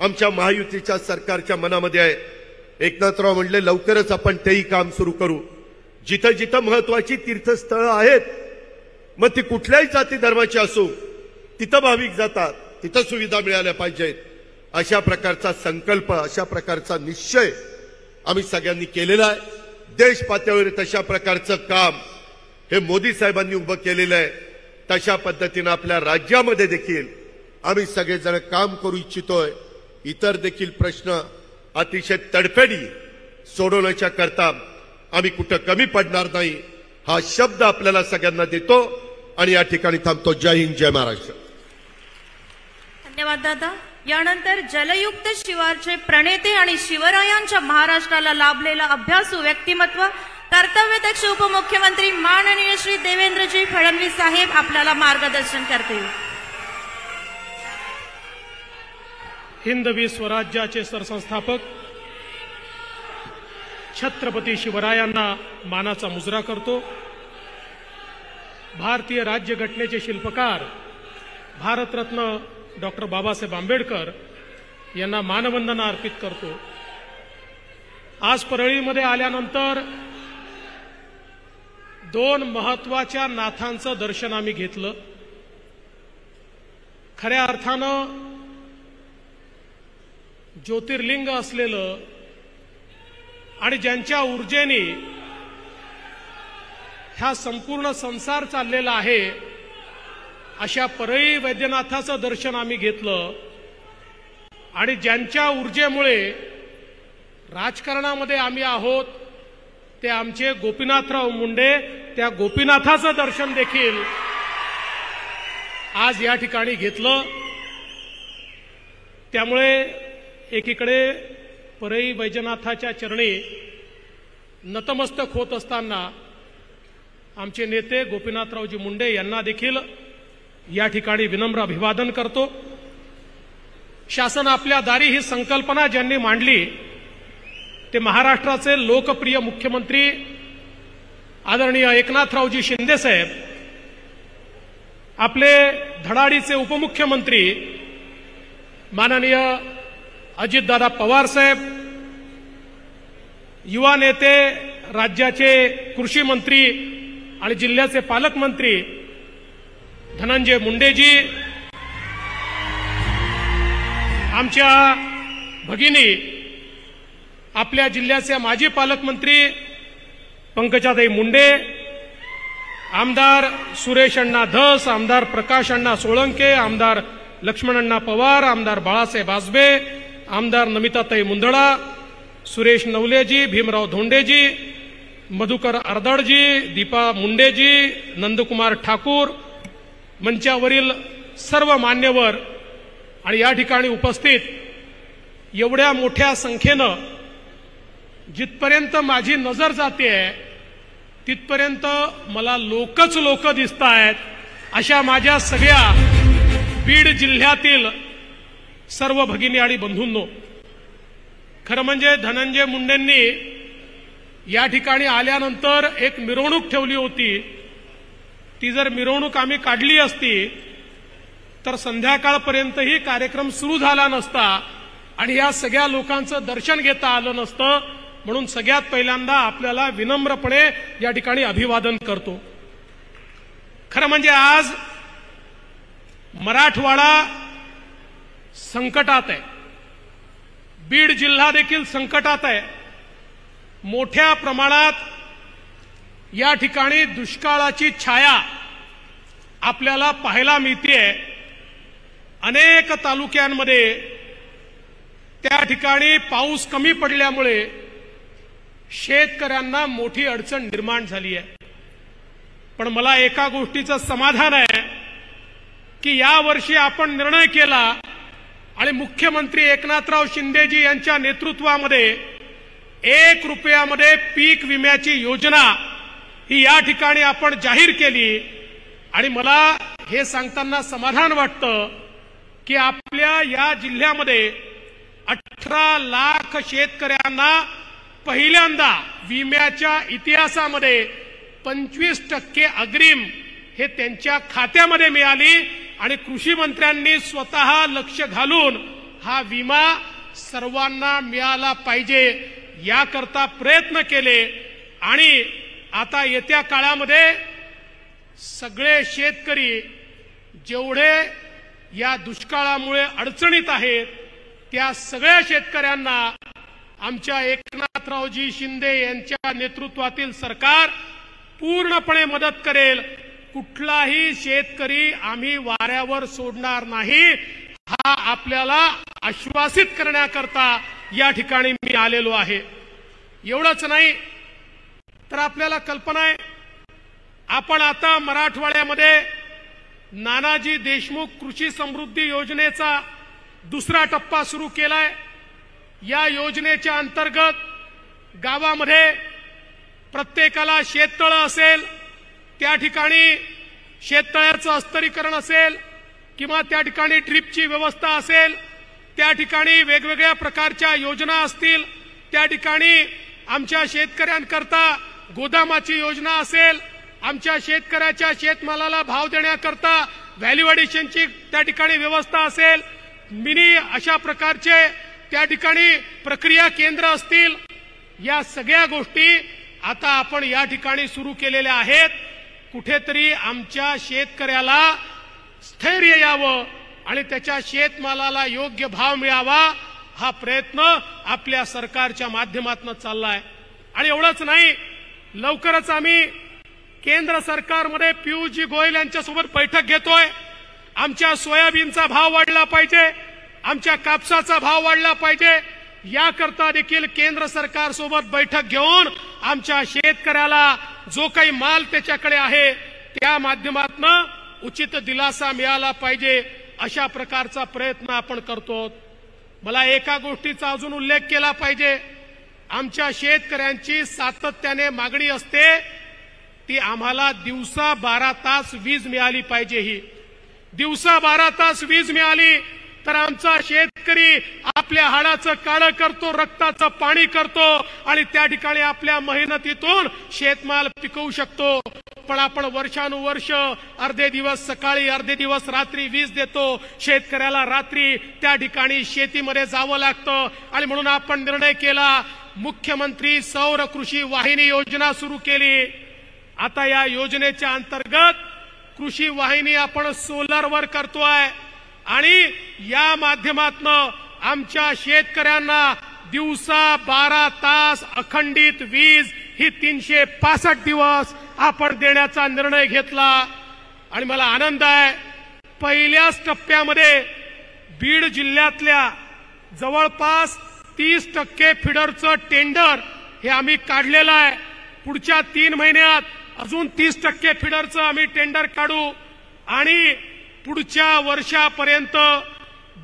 [SPEAKER 6] आमच्या महायुतीच्या सरकारच्या मनामध्ये आहे. एकनाथराव म्हणले लवकरच आपण तेही काम सुरू करू. जिथं जिथं महत्वाची तीर्थस्थळं आहेत, मग ती कुठल्याही जाती धर्माची असो, तिथं भाविक जातात, तिथं सुविधा मिळाल्या पाहिजेत. अशा प्रकारचा संकल्प, अशा प्रकारचा निश्चय आम्ही सगळ्यांनी केलेला आहे. देश पातळीवर तशा प्रकारचं काम हे मोदी साहेबांनी उभं केलेलं आहे. तशा पद्धतीने आपल्या राज्यामध्ये देखील आम्ही सगळेजण काम करू इच्छितोय. इतर देखील प्रश्न अतिशय तडफेडी सोडवण्याच्या करता आम्ही कुठं कमी पडणार नाही, हा शब्द आपल्याला सगळ्यांना देतो आणि या ठिकाणी थांबतो. जय हिंद, जय महाराष्ट्र.
[SPEAKER 1] धन्यवाद दादा. यानंतर जलयुक्त शिवारचे प्रणेते आणि शिवरायांच्या महाराष्ट्राला लाभलेला अभ्यासू व्यक्तिमत्व कर्तव्यदक्ष उपमुख्यमंत्री माननीय श्री देवेंद्रजी फडणवीस साहेब आपल्याला मार्गदर्शन करतील.
[SPEAKER 7] हिंदवी स्वराज्याचे सरसंस्थापक छत्रपती शिवरायांना मानाचा मुजरा करतो. भारतीय राज्यघटनेचे शिल्पकार भारतरत्न डॉक्टर बाबासाहेब आंबेडकर यांना मानवंदना अर्पित करतो. आज परळीमध्ये आल्यानंतर दोन महत्वाच्या नाथांचं दर्शन आम्ही घेतलं. खऱ्या अर्थानं ज्योतिर्लिंग असलेलं आणि ज्यांच्या ऊर्जेने हा संपूर्ण संसार चाललेला आहे, अशा परळी वैद्यनाथाचं दर्शन आम्ही घेतलं. आणि ज्यांच्या ऊर्जेमुळे राजकारणामध्ये आम्ही आहोत ते आमचे गोपीनाथराव मुंडे, त्या गोपीनाथाचं दर्शन देखील आज या ठिकाणी घेतलं. त्यामुळे एकीकडे परळी वैजनाथाच्या चरणी नतमस्तक होत असताना आमचे नेते गोपीनाथरावजी मुंडे यांना देखील या ठिकाणी विनम्र अभिवादन करतो. शासन आपल्या दारी ही संकल्पना ज्यांनी मांडली ते महाराष्ट्राचे लोकप्रिय मुख्यमंत्री आदरणीय एकनाथरावजी शिंदे साहेब, आपले धडाडीचे उपमुख्यमंत्री माननीय अजितदादा पवार साहेब, युवा नेते, राज्याचे कृषी मंत्री आणि जिल्ह्याचे पालकमंत्री धनंजय मुंडेजी, आमच्या भगिनी आपल्या जिल्ह्याचे माजी पालकमंत्री पंकजाताई मुंडे, आमदार सुरेश अण्णा धस, आमदार प्रकाश अण्णा सोळंके, आमदार लक्ष्मण अण्णा पवार, आमदार बाळासाहेब आजबे, आमदार नमिताताई मुंदडा, सुरेश नवलेजी, भीमराव धोंडेजी, मधुकर अर्दडजी, दीपा मुंडेजी, नंदकुमार ठाकूर, मंचावरील सर्व मान्यवर आणि या ठिकाणी उपस्थित एवढ्या मोठ्या संख्येनं जिथपर्यंत माझी नजर जाते तिथपर्यंत मला लोकच लोक दिसत आहेत. अशा माझ्या सगळ्या बीड जिल्ह्यातील सर्व भगिनी आणि बंधूंनो, खरं म्हणजे धनंजय मुंडेंनी या ठिकाणी आल्यानंतर एक मिरवणूक ठेवली होती. ती जर मिरवणूक आम्ही काढली असती तर संध्याकाळपर्यंतही कार्यक्रम सुरू झाला नसता आणि या सगळ्या लोकांचं दर्शन घेता आलं नसतं. म्हणून सगळ्यात पहिल्यांदा आपल्याला विनम्रपणे या ठिकाणी अभिवादन करतो. खरं म्हणजे आज मराठवाडा संकटात आहे, बीड जिल्हा देखील संकटात आहे. मोठ्या प्रमाणात या ठिकाणी दुष्काळाची छाया आपल्याला पाहायला मिळतेय. अनेक तालुक्यांमध्ये त्या ठिकाणी पाऊस कमी पडल्यामुळे शेतकऱ्यांना मोठी अडचण निर्माण झाली आहे. पण मला एका गोष्टीचं समाधान आहे की यावर्षी आपण निर्णय केला आणि मुख्यमंत्री एकनाथराव शिंदेजी यांच्या नेतृत्वामध्ये 1 रुपयामध्ये पीक विम्याची योजना ही या ठिकाणी आपण जाहीर केली. आणि मला हे सांगताना समाधान वाटतं की आपल्या या जिल्ह्यामध्ये 18 लाख शेतकऱ्यांना पहिल्यांदा विम्याच्या इतिहासामध्ये 25% अग्रिम हे त्यांच्या खात्यामध्ये मिळाली आणि कृषी मंत्र्यांनी स्वतः लक्ष घालून हा विमा सर्वांना मिळाला पाहिजे याकरता प्रयत्न केले। आणि आता येत्या काळामध्ये सगळे शेतकरी जेवढे या दुष्काळामुळे अडचणीत आहेत त्या सगळ्या शेतकऱ्यांना आमच्या एकनाथरावजी शिंदे यांच्या नेतृत्वातील सरकार पूर्णपणे मदत करेल। कुठलाही शेतकरी आम्ही वाऱ्यावर सोडणार नाही हा आपल्याला आश्वासित करण्याकरता या ठिकाणी मी आलेलो आहे। एवढंच नाही तर आपल्याला कल्पना आहे आपण आता मराठवाड्यामध्ये नानाजी देशमुख कृषी समृद्धी योजनेचा दुसरा टप्पा सुरू केलाय। या योजनेच्या अंतर्गत गावामध्ये प्रत्येकाला शेततळ असेल त्या ठिकाणी शेततळ्याचं अस्तरीकरण असेल किंवा त्या ठिकाणी ड्रीपची व्यवस्था असेल त्या ठिकाणी वेगवेगळ्या प्रकारच्या योजना असतील त्या ठिकाणी आमच्या शेतकऱ्यांकरता गोदामाची योजना असेल आमच्या शेतकऱ्याच्या शेतमालाला भाव देण्याकरता व्हॅल्यू ॲडिशनची त्या ठिकाणी व्यवस्था असेल मिनी अशा प्रकारचे त्या ठिकाणी प्रक्रिया केंद्र असतील। या सगळ्या गोष्टी आता आपण या ठिकाणी सुरू केलेल्या आहेत। कुठेतरी आमच्या शेतकऱ्याला स्थैर्य यावं आणि त्याच्या शेतमालाला योग्य भाव मिळावा हा प्रयत्न आपल्या सरकारच्या माध्यमातून चाललाय। आणि एवढंच नाही लवकरच आम्ही केंद्र सरकारमध्ये पियुषजी गोयल यांच्यासोबत बैठक घेतोय। आमच्या सोयाबीनचा भाव वाढला पाहिजे आमच्या कापसाचा भाव वाढला पाहिजे याकरता देखील केंद्र सरकार सोबत बैठक घेऊन आमच्या शेतकऱ्याला जो काही माल त्याच्याकडे आहे त्या माध्यमातून उचित दिलासा मिळाला पाहिजे अशा प्रकारचा प्रयत्न आपण करतो। मला एका गोष्टीचा अजून उल्लेख केला पाहिजे आमच्या शेतकऱ्यांची सातत्याने मागणी असते ती आम्हाला दिवसा 12 तास वीज मिळाली पाहिजे। ही दिवसा 12 तास वीज मिळाली तर आमचा शेतकरी आपल्या हाडाचं काळं करतो रक्ताचं पाणी करतो आणि त्या ठिकाणी आपल्या मेहनतीतून शेतमाल पिकवू शकतो। पण आपण वर्षानुवर्ष अर्धे दिवस सकाळी अर्धे दिवस रात्री वीज देतो शेतकऱ्याला रात्री त्या ठिकाणी शेतीमध्ये जावं लागतं आणि म्हणून आपण निर्णय केला मुख्यमंत्री सौर कृषी वाहिनी योजना सुरू केली। आता या योजनेच्या अंतर्गत कृषी वाहिनी आपण सोलरवर करतोय आणि या माध्यमातून आमच्या शेतकऱ्यांना दिवसा 12 तास अखंडित वीज ही 365 दिवस आपण देण्याचा निर्णय घेतला। आणि मला आनंद आहे पहिल्याच टप्प्यामध्ये बीड जिल्ह्यातल्या जवळपास 30% फिडरचं टेंडर हे आम्ही काढलेलं आहे। पुढच्या 3 महिन्यात अजून 30% फिडरचं आम्ही टेंडर काढू आणि पुढच्या वर्षापर्यंत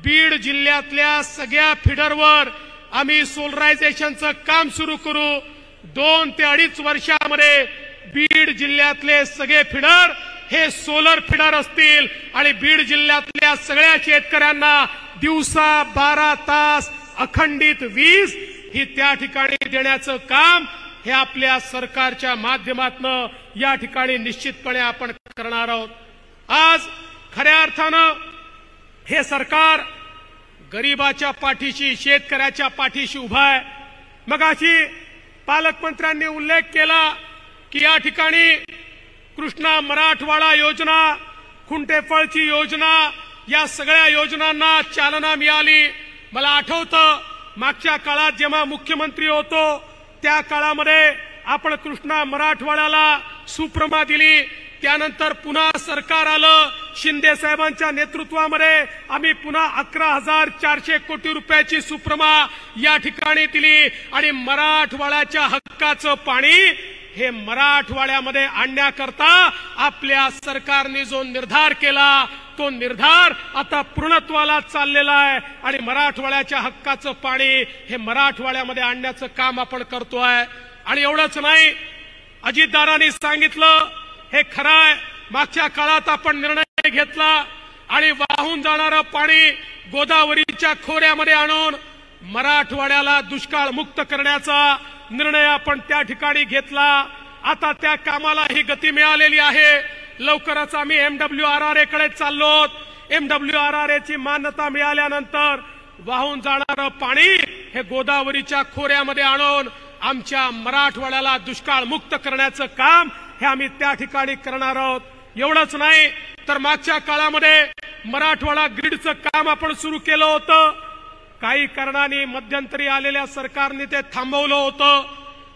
[SPEAKER 7] बीड जिल्ह्यातल्या सगळ्या फिडरवर आम्ही सोलरायझेशनचं काम सुरू करू। 2 ते 2.5 वर्षामध्ये बीड जिल्ह्यातले सगळे फिडर हे सोलर फिडर असतील आणि बीड जिल्ह्यातल्या सगळ्या शेतकऱ्यांना दिवसा 12 तास अखंडित वीज ही त्या ठिकाणी देण्याचं काम हे आपल्या सरकारच्या माध्यमातून या ठिकाणी निश्चितपणे आपण करणार आहोत। आज खऱ्या अर्थानं हे सरकार गरीबाच्या पाठीशी शेतकऱ्याच्या पाठीशी उभा आहे। मगाशी पालकमंत्र्यांनी उल्लेख केला की या ठिकाणी कृष्णा मराठवाडा योजना खुंटेफळची योजना या सगळ्या योजनांना चालना मिळाली। मला आठवतं मागच्या काळात जेव्हा मुख्यमंत्री होतो त्या काळामध्ये आपण कृष्णा मराठवाड्याला सुप्रमा दिली त्यानंतर पुन्हा सरकार आलं शिंदे साहेबांच्या नेतृत्वामध्ये आम्ही पुन्हा 11,400 कोटी रुपयाची सुप्रमा या ठिकाणी दिली आणि मराठवाड्याच्या हक्काचं पाणी हे मराठवाड्यामध्ये आणण्याकरता आपल्या सरकारने जो निर्धार केला तो निर्धार आता पूर्णत्वाला चाललेला आहे आणि मराठवाड्याच्या हक्काचं पाणी हे मराठवाड्यामध्ये आणण्याचं काम आपण करतोय। आणि एवढंच नाही अजितदारांनी सांगितलं हे खरं आहे मागच्या काळात आपण निर्णय घेतला आणि वाहून जाणारं पाणी गोदावरीच्या खोऱ्यामध्ये आणून मराठवाड्याला दुष्काळ मुक्त करण्याचा निर्णय आपण त्या ठिकाणी घेतला. आता त्या कामाला ही गती मिळालेली आहे. लवकरच आम्ही MWRRA कडे चाललो. MWRRA ची मान्यता मिळाल्यानंतर वाहून जाणारं पाणी हे गोदावरीच्या खोऱ्यामध्ये आणून आमच्या मराठवाड्याला दुष्काळ मुक्त करण्याचं काम हे आम्ही त्या ठिकाणी करणार आहोत. एवढंच नाही तर मागच्या काळामध्ये मराठवाडा ग्रीडचं काम आपण सुरू केलं होतं. काही कारणाने मध्यंतरी आलेल्या सरकारने ते थांबवलं होतं.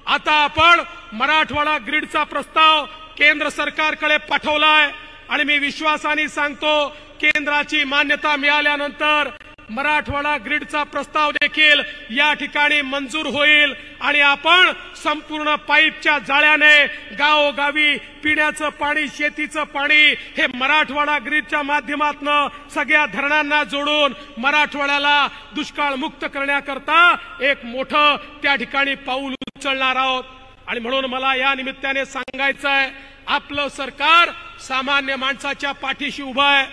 [SPEAKER 7] आता आपण मराठवाडा ग्रीडचा प्रस्ताव केंद्र सरकारकडे पाठवलाय आणि मी विश्वासाने सांगतो केंद्राची मान्यता मिळाल्यानंतर मराठवाडा ग्रीडचा प्रस्ताव देखील या ठिकाणी मंजूर होईल आणि आपण संपूर्ण पाईपच्या जाळ्याने गावोगावी पिण्याचं पाणी, शेतीचं पाणी हे मराठवाडा ग्रीडच्या माध्यमातून सगळ्या धरणांना जोडून मराठवाड्याला दुष्काळ मुक्त करण्याकरता एक मोठं त्या ठिकाणी पाऊल उचलणार आहोत. आणि म्हणून मला या निमित्ताने सांगायचं आहे, आपलं सरकार सामान्य माणसाच्या पाठीशी उभं आहे.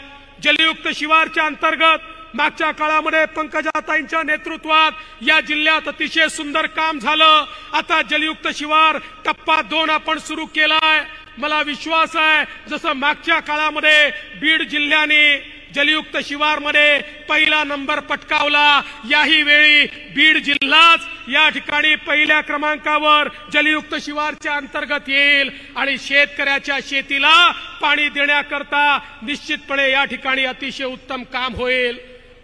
[SPEAKER 7] जलयुक्त शिवारच्या अंतर्गत मागच्या काळामध्ये पंकजाताईंच्या नेतृत्वात या जिल्ह्यात अतिशय सुंदर काम झालं. आता जलयुक्त शिवार टप्पा 2 आपण सुरू केलाय. मला विश्वास आहे जसं मागच्या काळामध्ये बीड जिल्ह्याने जलयुक्त शिवारमध्ये पहिला नंबर पटकावला, याही वेळी बीड जिल्हाच या ठिकाणी पहिल्या क्रमांकावर जलयुक्त शिवारच्या अंतर्गत येईल आणि शेतकऱ्याच्या शेतीला पाणी देण्याकरता निश्चितपणे या ठिकाणी अतिशय उत्तम काम होईल.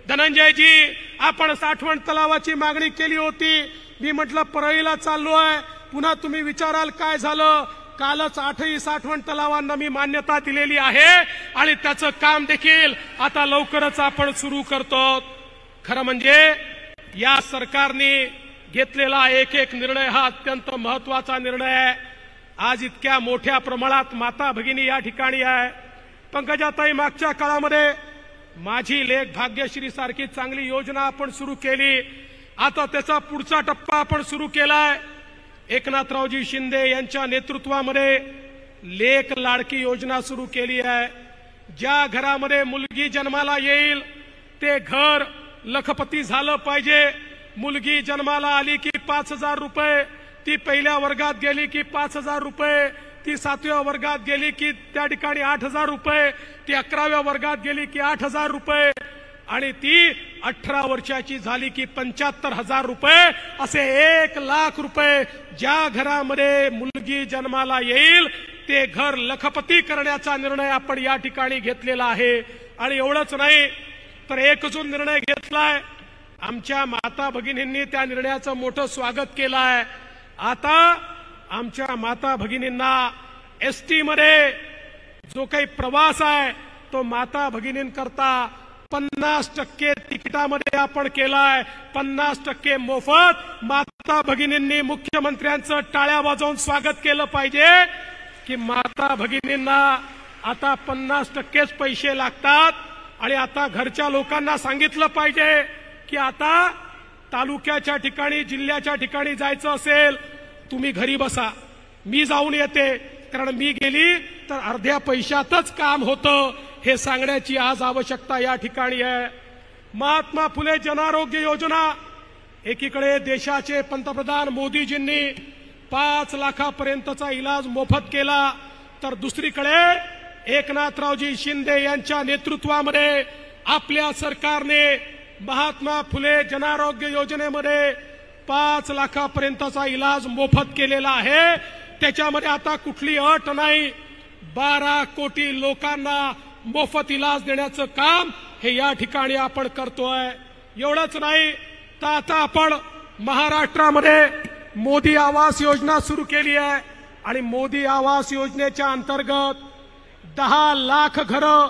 [SPEAKER 7] धनंजयजी, आपण साठवण तलावाची मागणी केली होती. मी म्हटलं परळीला चाललो आहे, पुन्हा तुम्ही विचाराल काय झालं. कालच 8ही साठवण तलावांना मी मान्यता दिलेली आहे आणि त्याचं काम देखील आता लवकरच आपण सुरू करतो. खरं म्हणजे या सरकारने घेतलेला एक एक निर्णय हा अत्यंत महत्वाचा निर्णय आहे. आज इतक्या मोठ्या प्रमाणात माता भगिनी या ठिकाणी आहे. पंकजाताई, मागच्या काळामध्ये माझी लेक भाग्यश्री सारखी चांगली योजना आपण सुरू केली. आता त्याचा पुढचा टप्पा आपण सुरू केलाय. एकनाथरावजी शिंदे यांच्या नेतृत्वामध्ये लेक लाडकी योजना सुरू केली आहे. ज्या घरामध्ये मुलगी जन्माला येईल ते घर लखपती झालं पाहिजे. मुलगी जन्माला आली की 5,000 रुपये, ती पहिल्या वर्गात गेली की 5,000 रुपये, ती 7व्या वर्गात गेली की त्या ठिकाणी 8,000 रुपये, ती 11व्या वर्गात गेली की 8,000 रुपये आणि ती 18 वर्षाची झाली की 75,000 रुपये, असे 1,00,000 रुपये ज्या घरामध्ये मुलगी जन्माला येईल ते घर लखपती करण्याचा निर्णय आपण या ठिकाणी घेतलेला आहे. आणि एवढंच नाही तर एक अजून निर्णय घेतलाय. आमच्या माता भगिनींनी त्या निर्णयाचं मोठं स्वागत केलं आहे. आता आमच्या माता भगिनींना एसटी मध्ये जो काही प्रवास आहे तो माता भगिनींकरता 50% तिकिटामध्ये आपण केलाय. 50% मोफत. माता भगिनींनी मुख्यमंत्र्यांचं टाळ्या वाजवून स्वागत केलं पाहिजे की माता भगिनींना आता 50%च पैसे लागतात. आणि आता घरच्या लोकांना सांगितलं पाहिजे की आता तालुक्याच्या ठिकाणी, जिल्ह्याच्या ठिकाणी जायचं असेल तुम्ही घरी बसा, मी जाऊन येते, कारण मी गेली तर अर्ध्या पैशातच काम होतं, हे सांगण्याची आज आवश्यकता या ठिकाणी आहे. महात्मा फुले जनआरोग्य योजना, एकीकडे देशाचे पंतप्रधान मोदीजींनी 5 लाखापर्यंतचा इलाज मोफत केला, तर दुसरीकडे एकनाथरावजी शिंदे यांच्या नेतृत्वामध्ये आपल्या सरकारने महात्मा फुले जनआरोग्य योजनेमध्ये 5 लाखापर्यंतचा इलाज मोफत केलेला आहे. त्याच्यामध्ये आता कुठली अट नाही. 12 कोटी लोकांना मोफत इलाज देण्याचं काम हे या ठिकाणी आपण करतोय. एवढंच नाही तर आता आपण महाराष्ट्रामध्ये मोदी आवास योजना सुरू केली आहे आणि मोदी आवास योजनेच्या अंतर्गत 10 लाख घरं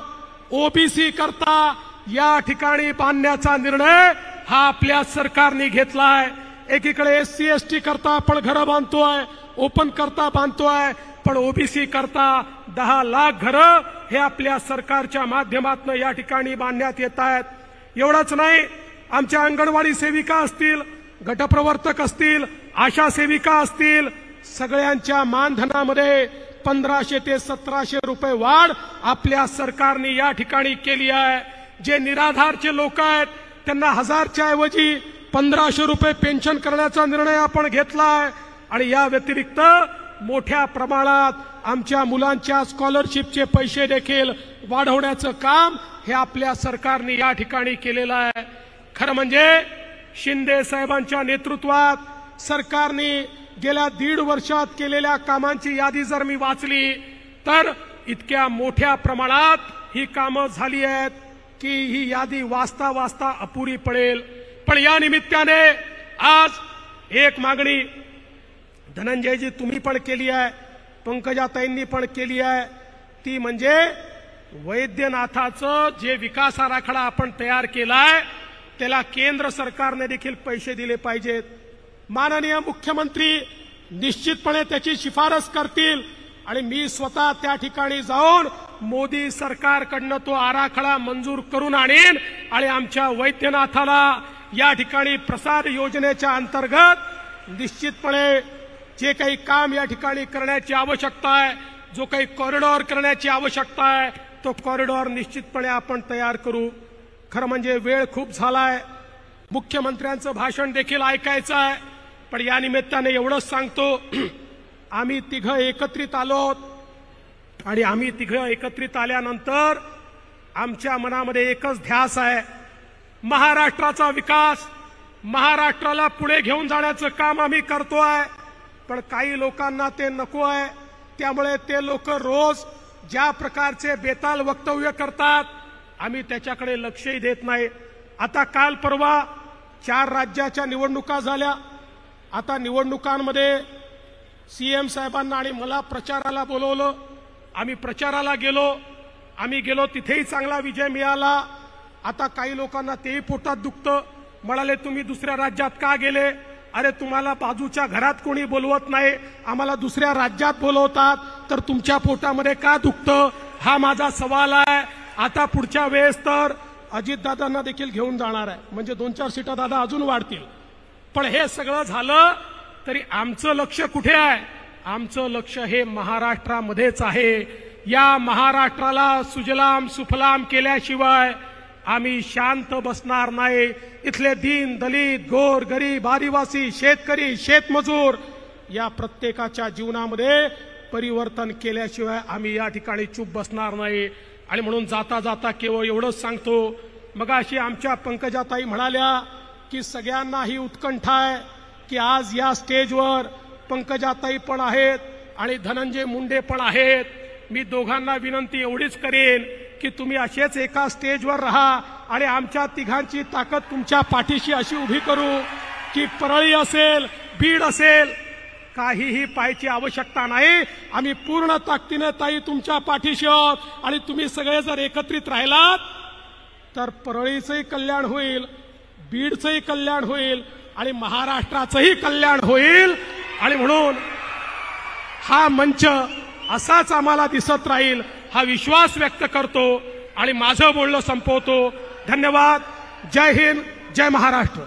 [SPEAKER 7] ओबीसी करता या ठिकाणी बांधण्याचा निर्णय हा आपल्या सरकारने घेतलाय. एकीकडे SC ST करता आपण घरं बांधतोय, ओपन करता बांधतोय, पण ओबीसी करता 10 लाख घरं हे आपल्या सरकारच्या माध्यमातून या ठिकाणी बांधण्यात येत आहेत. एवढंच नाही, आमच्या अंगणवाडी सेविका असतील, गटप्रवर्तक असतील, आशा सेविका असतील, सगळ्यांच्या मानधनामध्ये 1500 ते 1700 रुपये वाढ आपल्या सरकारने या ठिकाणी केली आहे. जे निराधारचे लोक आहेत त्यांना 1000च्या ऐवजी 1500 रुपये पेन्शन करण्याचा निर्णय आपण घेतलाय आणि या व्यतिरिक्त मोठ्या प्रमाणात आमच्या मुलांच्या स्कॉलरशिपचे पैसे देखील वाढवण्याचं काम हे आपल्या सरकारने या ठिकाणी केलेलं आहे। खरं म्हणजे शिंदे साहेबांच्या नेतृत्वात सरकारने गेल्या 1.5 वर्षात केलेल्या कामांची यादी जर मी वाचली तर इतक्या मोठ्या प्रमाणात ही कामं झाली आहेत की ही यादी वाचता वाचता अपुरी पडेल। पण या निमित्ताने आज एक मागणी धनंजयजी तुम्ही पण केली आहे, पंकजाताईंनी पण केली आहे, ती म्हणजे वैद्यनाथाचं जे विकास आराखडा आपण तयार केलाय त्याला केंद्र सरकारने देखील पैसे दिले पाहिजेत। माननीय मुख्यमंत्री निश्चितपणे त्याची शिफारस करतील आणि मी स्वतः त्या ठिकाणी जाऊन मोदी सरकारकडनं तो आराखडा मंजूर करून आणीन आणि आमच्या वैद्यनाथाला या ठिकाणी प्रसाद योजनेच्या अंतर्गत निश्चितपणे जे काही काम या ठिकाणी करण्याची आवश्यकता आहे, जो काही कॉरिडॉर करण्याची आवश्यकता आहे, तो कॉरिडॉर निश्चितपणे आपण तयार करू। खरं म्हणजे वेळ खूप झालाय, मुख्यमंत्र्यांचं भाषण देखील ऐकायचं आहे, पण या निमित्ताने एवढंच सांगतो, आम्ही तिघं एकत्रित आलोत आणि आम्ही तिघं एकत्रित आल्यानंतर आमच्या मनामध्ये एकच ध्यास आहे, महाराष्ट्राचा विकास, महाराष्ट्राला पुढे घेऊन जाण्याचं काम आम्ही करतोय। पण काही लोकांना ते नको आहे, त्यामुळे ते लोक रोज ज्या प्रकारचे बेताल वक्तव्य करतात आम्ही त्याच्याकडे लक्षही देत नाही। आता काल परवा 4 राज्याच्या निवडणुका झाल्या। आता निवडणुकांमध्ये सीएम साहेबांना आणि मला प्रचाराला बोलवलं, आम्ही प्रचाराला गेलो, आम्ही गेलो तिथेही चांगला विजय मिळाला। आता काही लोकांना तेही पोटात दुखतं, म्हणाले तुम्ही दुसऱ्या राज्यात का गेले? अरे तुम्हाला बाजूच्या घरात कोणी बोलवत नाही, आम्हाला दुसऱ्या राज्यात बोलवतात, तर तुमच्या पोटामध्ये का दुखतं? हा माझा सवाल आहे। आता पुढच्या वेळेस तर अजितदादांना देखील घेऊन जाणार आहे, म्हणजे 2-4 सीटा दादा अजून वाढतील। पण हे सगळं झालं तरी आमचं लक्ष कुठे आहे? आमचं लक्ष हे महाराष्ट्रामध्येच आहे। या महाराष्ट्राला सुजलाम सुफलाम केल्याशिवाय आम्ही शांत बसणार नाही। इथले दीन दलित गोर गरीब आदिवासी शेतकरी शेतमजूर या प्रत्येकाच्या जीवनामध्ये परिवर्तन केल्याशिवाय आम्ही या ठिकाणी चूप बसणार नाही। आणि म्हणून जाता जाता केवळ एवढंच सांगतो, मगाशी आमच्या पंकजाताई म्हणाल्या की सगळ्यांना ही उत्कंठा आहे की आज या स्टेजवर पंकजाताई पण आहेत आणि धनंजय मुंडे पण आहेत। मी दोघांना विनंती एवढीच करेन की तुम्ही असेच एका स्टेजवर राहा आणि आमच्या तिघांची ताकद तुमच्या पाठीशी अशी उभी करू की परळी असेल बीड असेल काहीही पाहायची आवश्यकता नाही, आम्ही पूर्ण ताकदीने ताई तुमच्या पाठीशी आहोत। आणि तुम्ही सगळे जर एकत्रित राहिलात तर परळीचंही कल्याण होईल, बीडचंही कल्याण होईल आणि महाराष्ट्राचंही कल्याण होईल। आणि म्हणून हा मंच असाच आम्हाला दिसत राहील हा विश्वास व्यक्त करतो आणि माझं बोलणं संपवतो। धन्यवाद। जय हिंद, जय महाराष्ट्र।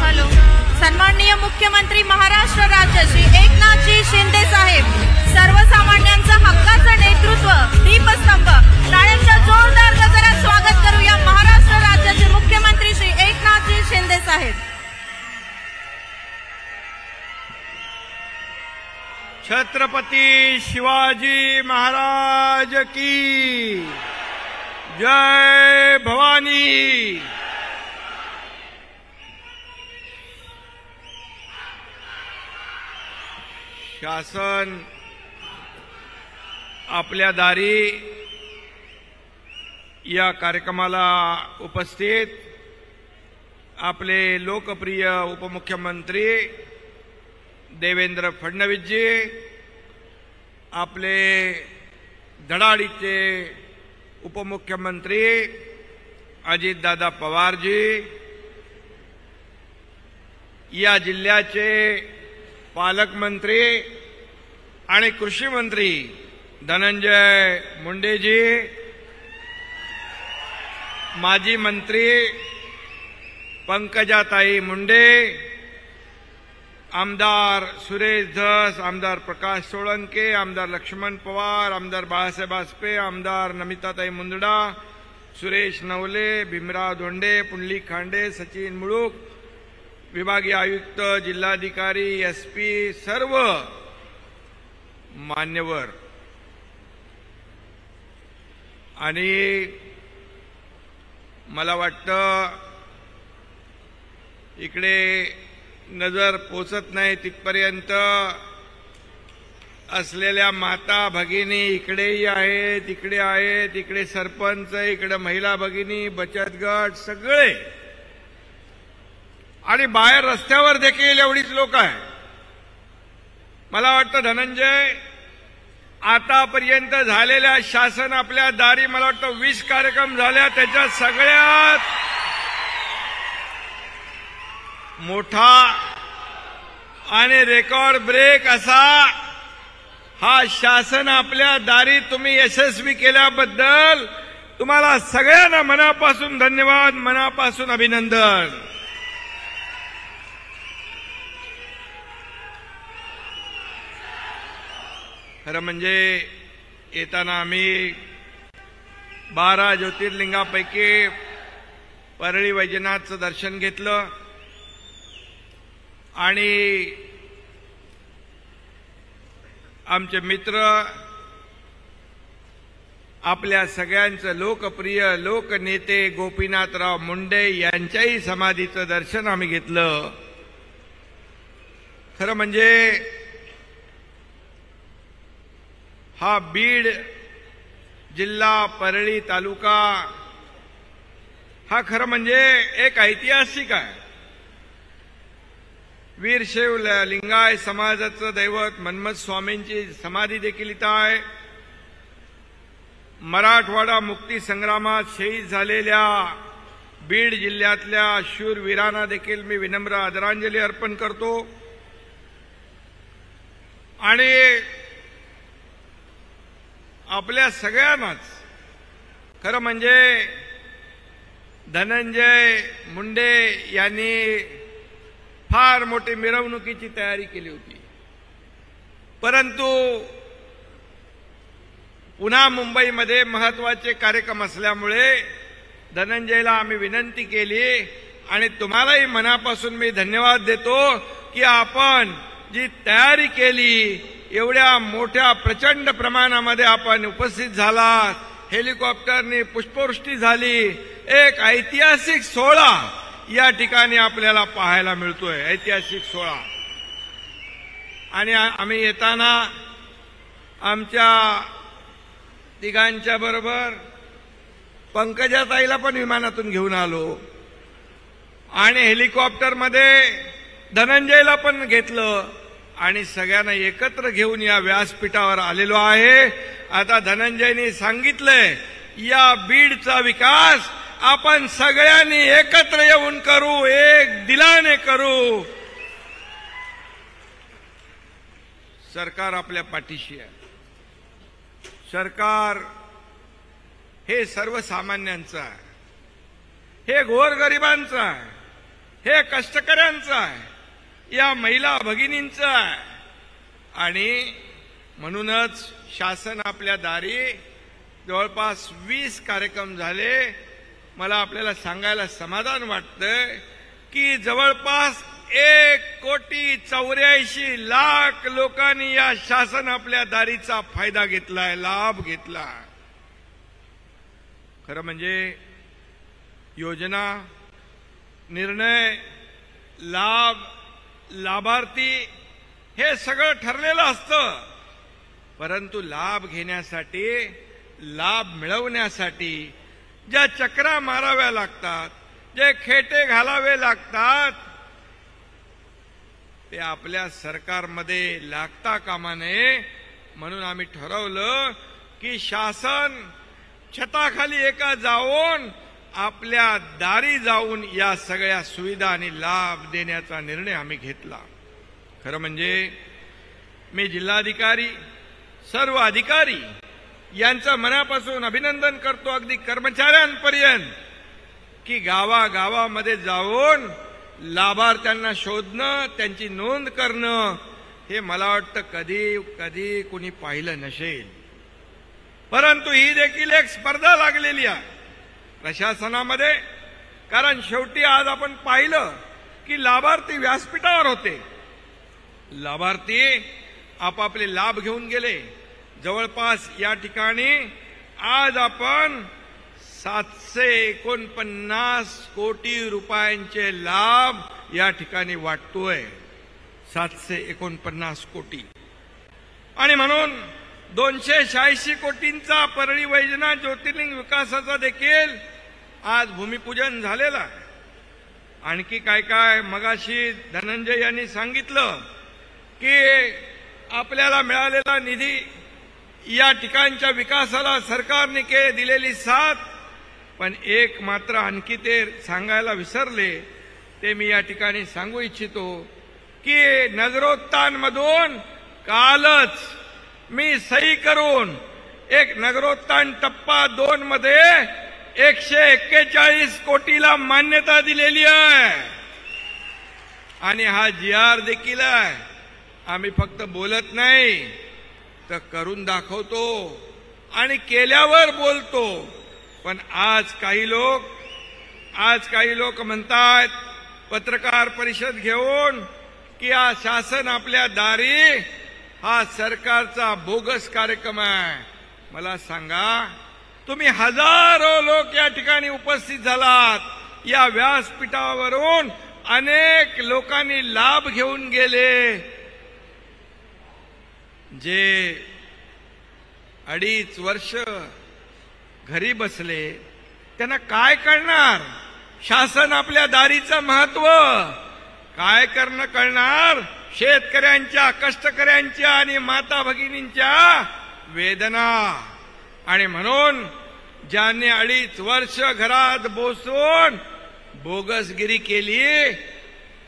[SPEAKER 1] हॅलो, सन्माननीय मुख्यमंत्री महाराष्ट्र राज्य श्री एकनाथजी शिंदे साहेब, सर्वसामान्यांचं हक्काचं नेतृत्व, दीपस्तंभ, टाळ्यांच्या जोरदार गजरात स्वागत करूया महाराष्ट्र राज्याचे मुख्यमंत्री श्री एकनाथजी शिंदे साहेब।
[SPEAKER 3] छत्रपती शिवाजी महाराज की जय भवानी। शासन आपल्या दारी या कार्यक्रमाला उपस्थित आपले लोकप्रिय उपमुख्यमंत्री देवेंद्र फडणवीसजी, आपले धडाडीचे उपमुख्यमंत्री अजितदादा पवारजी, या जिल्ह्याचे पालकमंत्री आणि कृषी मंत्री धनंजय मुंडेजी,
[SPEAKER 8] माजी मंत्री पंकजाताई मुंडे, आमदार सुरेश धस, आमदार प्रकाश सोळंके, आमदार लक्ष्मण पवार, आमदार बाळासाहेब आसपे, आमदार नमिताताई मुंदडा, सुरेश नवले, भीमराव धोंडे, पुंडलिक खांडे, सचिन मुळूक, विभागीय आयुक्त, जिल्हाधिकारी, एसपी, सर्व मान्यवर आणि मला वाटतं इकडे नजर पोचत नाही तिथपर्यंत असलेल्या माता भगिनी इकडेही आहेत, इकडे आहेत, इकडे सरपंच, इकडे महिला भगिनी, बचत गट सगळे आणि बाहेर रस्त्यावर देखील एवढीच लोक आहेत. मला वाटतं धनंजय, आतापर्यंत झालेल्या शासन आपल्या दारी मला वाटतं 20 कार्यक्रम झाल्या, त्याच्यात सगळ्यात मोठा आणि रेकॉर्ड ब्रेक असा हा शासन आपल्या दारी तुम्ही यशस्वी केल्याबद्दल तुम्हाला सगळ्यांना मनापासून धन्यवाद, मनापासून अभिनंदन. खरं म्हणजे येताना आम्ही 12 ज्योतिर्लिंगापैकी परळी वैजनाथचं दर्शन घेतलं आणि आमचे मित्र, आपल्या सगळ्यांचं लोकप्रिय लोकनेते गोपीनाथराव मुंडे यांच्याही समाधीचं दर्शन आम्ही घेतलं. खरं म्हणजे हा बीड जिल्हा, परळी तालुका हा खरं म्हणजे एक ऐतिहासिक आहे. वीरशैव लिंगायत समाजाचं दैवत मन्मथ स्वामींची समाधी देखील इथं आहे. मराठवाडा मुक्ती संग्रामात शहीद झालेल्या बीड जिल्ह्यातल्या शूरवीरांना देखील मी विनम्र आदरांजली अर्पण करतो. आणि आपल्या सगळ्यांनाच खरं म्हणजे धनंजय मुंडे यांनी फार मोठी मिरवणुकीची तयारी केली होती, परंतु पुन्हा मुंबईमध्ये महत्वाचे कार्यक्रम असल्यामुळे धनंजयला आम्ही विनंती केली आणि तुम्हालाही मनापासून मी धन्यवाद देतो की आपण जी तयारी केली, एवढ्या मोठ्या प्रचंड प्रमाणामध्ये आपण उपस्थित झालात, हेलिकॉप्टरने पुष्पवृष्टी झाली, एक ऐतिहासिक सोहळा या ठिकाणी आपल्याला पाहायला मिळतोय, ऐतिहासिक सोहळा. आणि आम्ही येताना आमच्या तिघांच्या बरोबर पंकजाताईला पण विमानातून घेऊन आलो आणि हेलिकॉप्टरमध्ये धनंजयला पण घेतलं आणि सगळ्यांना एकत्र घेऊन या व्यासपीठावर आलेलो आहे. आता धनंजयनी सांगितलंय या बीडचा विकास आपण सगळ्यांनी एकत्र येऊन करू, एक दिलाने करू. सरकार आपल्या पाठीशी आहे. सरकार हे सर्वसामान्यांचं आहे, हे गोरगरिबांचं आहे, हे कष्टकऱ्यांचं आहे, या महिला भगिनींचं आहे. आणि म्हणूनच शासन आपल्या दारी जवळपास 20 कार्यक्रम झाले. मला आपल्याला सांगायला समाधान वाटतंय की जवळपास 1,84,00,000 लोकांनी या शासन आपल्या दारीचा फायदा घेतलाय, लाभ घेतलाय. खरं म्हणजे योजना, निर्णय, लाभ, लाभार्थी हे सगळं ठरलेलं असतं, परंतु लाभ घेण्यासाठी, लाभ मिळवण्यासाठी ज्या चक्रा माराव्या लागतात, जे खेटे घालावे लागतात, ते आपल्या सरकारमध्ये लागता कामा नये. म्हणून आम्ही ठरवलं की शासन छताखाली एका जाऊन आपल्या दारी जाऊन या सगळ्या सुविधा आणि लाभ देण्याचा निर्णय आम्ही घेतला. खरं म्हणजे मी जिल्हाधिकारी, सर्व अधिकारी यांचं मनापासून अभिनंदन करतो, अगदी कर्मचाऱ्यांपर्यंत की गावागावामध्ये जाऊन लाभार्थ्यांना शोधणं, त्यांची नोंद करणं, हे मला वाटतं कधी कधी कुणी पाहिलं नसेल. परंतु ही देखील एक स्पर्धा लागलेली आहे प्रशासनामध्ये. कारण शेवटी आज आपण पाहिलं की लाभार्थी व्यासपीठावर होते, लाभार्थी आपापले लाभ घेऊन गेले. जवळपास या ठिकाणी आज आपण 749 कोटी रुपयांचे लाभ या ठिकाणी वाटतोय. 749 कोटी. आणि म्हणून 286 कोटींचा परळी वैजनाथ ज्योतिर्लिंग विकासाचा देखील आज भूमिपूजन झालेलं आहे. आणखी काय काय मगाशी धनंजय यांनी सांगितलं की आपल्याला मिळालेला निधी, या ठिकाणच्या विकासाला सरकारने दिलेली साथ. पण एक मात्र आणखी ते सांगायला विसरले, ते मी या ठिकाणी सांगू इच्छितो की नगरोत्थानमधून कालच मी सही करून एक नगरोत्थान टप्पा 2 मध्ये 141 कोटीला मान्यता दिलेली आहे. आणि हा GR देखील आहे. आम्ही फक्त बोलत नाही तर करून दाखवतो आणि केल्यावर बोलतो. पण आज काही लोक म्हणतात पत्रकार परिषद घेऊन की हा शासन आपल्या दारी, हा सरकारचा बोगस कार्यक्रम आहे. मला सांगा, तुम्ही हजारो लोक या ठिकाणी उपस्थित झालात. या व्यासपीठावरून अनेक लोकांनी लाभ घेऊन गेले. जे 2.5 वर्ष घरी बसले त्यांना काय कळणार शासन आपल्या दारीचं महत्व? काय कळणार शेतकऱ्यांच्या, कष्टकऱ्यांच्या आणि माता भगिनींच्या वेदना? आणि म्हणून ज्यांनी 2.5 वर्ष घरात बसून बोगसगिरी केली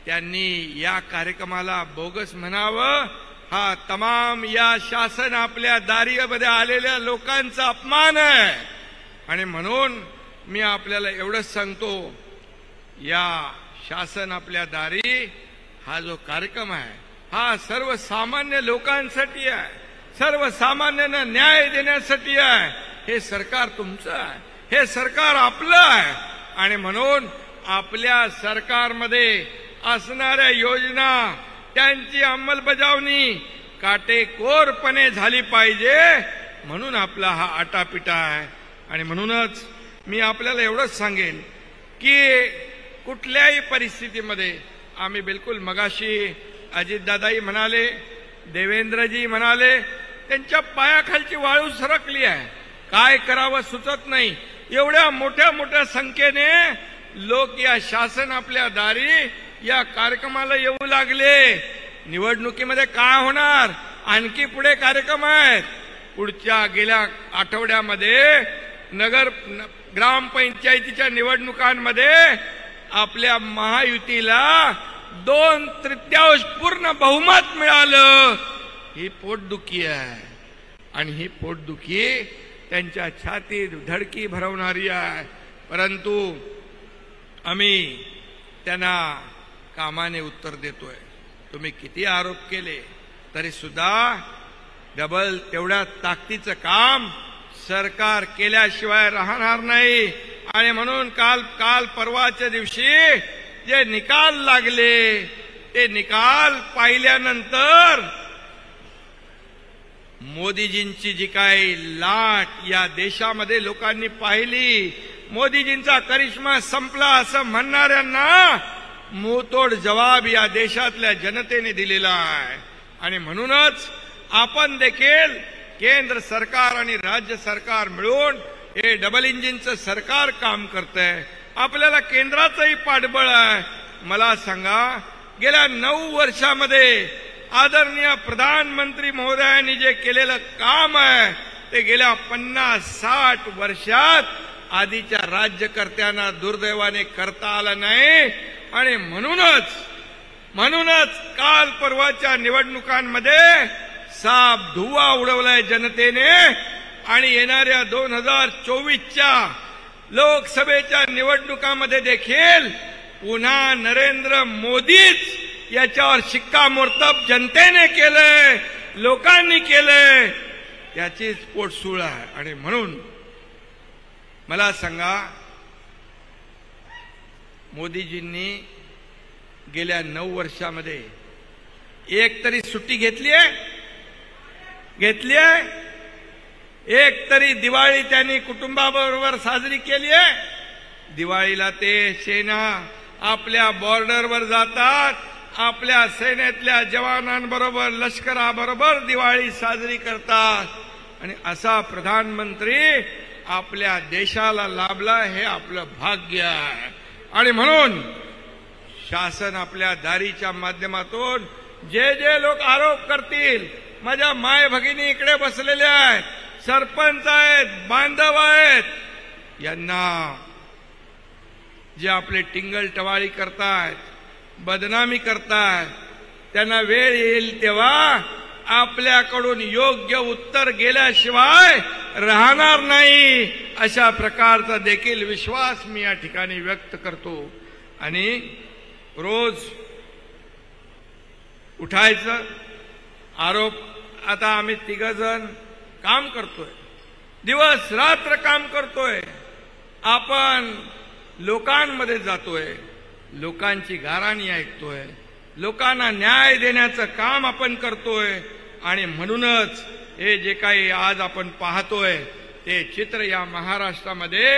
[SPEAKER 8] त्यांनी या कार्यक्रमाला बोगस म्हणावं, हा तमाम या शासन आपल्या दारीमध्ये आलेल्या लोकांचा अपमान आहे. आणि म्हणून मी आपल्याला एवढंच सांगतो, या शासन आपल्या दारी हा जो कार्यक्रम आहे हा सर्वसामान्य लोकांसाठी आहे, सर्वसामान्यांना न्याय देण्यासाठी आहे. हे सरकार तुमचं आहे, हे सरकार आपलं आहे. आणि म्हणून आपल्या सरकारमध्ये असणाऱ्या योजना, त्यांची अंमलबजावणी काटेकोरपणे झाली पाहिजे. म्हणून आपला हा आटापिटा आहे. आणि म्हणूनच मी आपल्याला एवढंच सांगेन की कुठल्याही परिस्थितीमध्ये आम्ही बिलकुल, मगाशी अजितदादाही म्हणाले, देवेंद्रजी म्हणाले, त्यांच्या पायाखालची वाळू सरकली आहे, काय करावं सुचत नाही. एवढ्या मोठ्या मोठ्या संख्येने लोक या शासन आपल्या दारी या कार्यक्रमाला येऊ लागले. निवडणुकीमध्ये काय होणार? आणखी पुढे कार्यक्रम आहेत. पुढच्या गेल्या आठवड्यामध्ये ग्रामपंचायतीच्या निवडणुकांमध्ये आपल्या महायुतीला 2/3 पूर्ण बहुमत मिळालं. ही पोटदुखी आहे. आणि ही पोटदुखी त्यांच्या छातीत धडकी भरवणारी आहे. परंतु आम्ही त्यांना कामाने उत्तर देतोय. तुम्ही किती आरोप केले तरी सुद्धा डबल तेवढ्या ताकदीचं काम सरकार केल्याशिवाय राहणार नाही. आणि म्हणून काल परवाच्या दिवशी जे निकाल लागले ते निकाल पाहिल्यानंतर मोदीजींची जी काही लाट या देशामध्ये लोकांनी पाहिली, मोदीजींचा करिश्मा संपला असं म्हणणाऱ्यांना मुंहतोड जवाब या देशातल्या जनतेने दिलेला आहे. आणि म्हणूनच आपण देखील केंद्र सरकार आणि राज्य सरकार मिळून हे डबल इंजिनचं सरकार काम करतंय. आपल्याला केंद्राचंही पाठबळ आहे. मला सांगा, गेल्या 9 वर्षामध्ये आदरणीय प्रधानमंत्री महोदयांनी जे केलेलं काम आहे ते गेल्या 50-60 वर्षात आधीच्या राज्यकर्त्यांना दुर्दैवाने करता आलं नाही. आणि म्हणूनच काल परवाच्या निवडणुकांमध्ये साप धुव्वा उडवलाय जनतेने. आणि येणाऱ्या 2024च्या लोकसभेच्या निवडणुकामध्ये देखील पुन्हा नरेंद्र मोदीच याच्यावर शिक्कामोर्तब जनतेने केलंय, लोकांनी केलंय, याचीच पोटसूळ आहे. आणि म्हणून मला सांगा, मोदीजींनी गेल्या 9 वर्षामध्ये एक तरी सुट्टी घेतली आहे? एक तरी दिवाळी त्यांनी कुटुंबाबरोबर साजरी केली आहे? दिवाळीला ते सेना आपल्या बॉर्डरवर जातात, आपल्या सेनेतल्या जवानांबरोबर, लष्कराबरोबर दिवाळी साजरी करतात. आणि असा प्रधानमंत्री आपल्या देशाला लाभला, हे आपलं भाग्य आहे. आणि म्हणून शासन आपल्या दारीच्या माध्यमातून जे जे लोक आरोप करतील, माझ्या माय भगिनी इकडे बसलेल्या आहेत, सरपंच आहेत, बांधव आहेत, यांना जे आपले टिंगल टवाळी करतायत, बदनामी करतायत, त्यांना वेळ येईल तेव्हा आपल्याकडून योग्य उत्तर गेल्याशिवाय राहणार नाही, अशा प्रकारचा देखील विश्वास मी या ठिकाणी व्यक्त करतो. आणि रोज उठायचं, आरोप, आता आम्ही 3 जण काम करतोय, दिवस रात्र काम करतोय, आपण लोकांमध्ये जातोय, लोकांची गाराणी ऐकतोय, लोकांना न्याय देण्याचं काम आपण करतोय. आणि म्हणूनच हे जे काही आज आपण पाहतोय ते चित्र या महाराष्ट्रामध्ये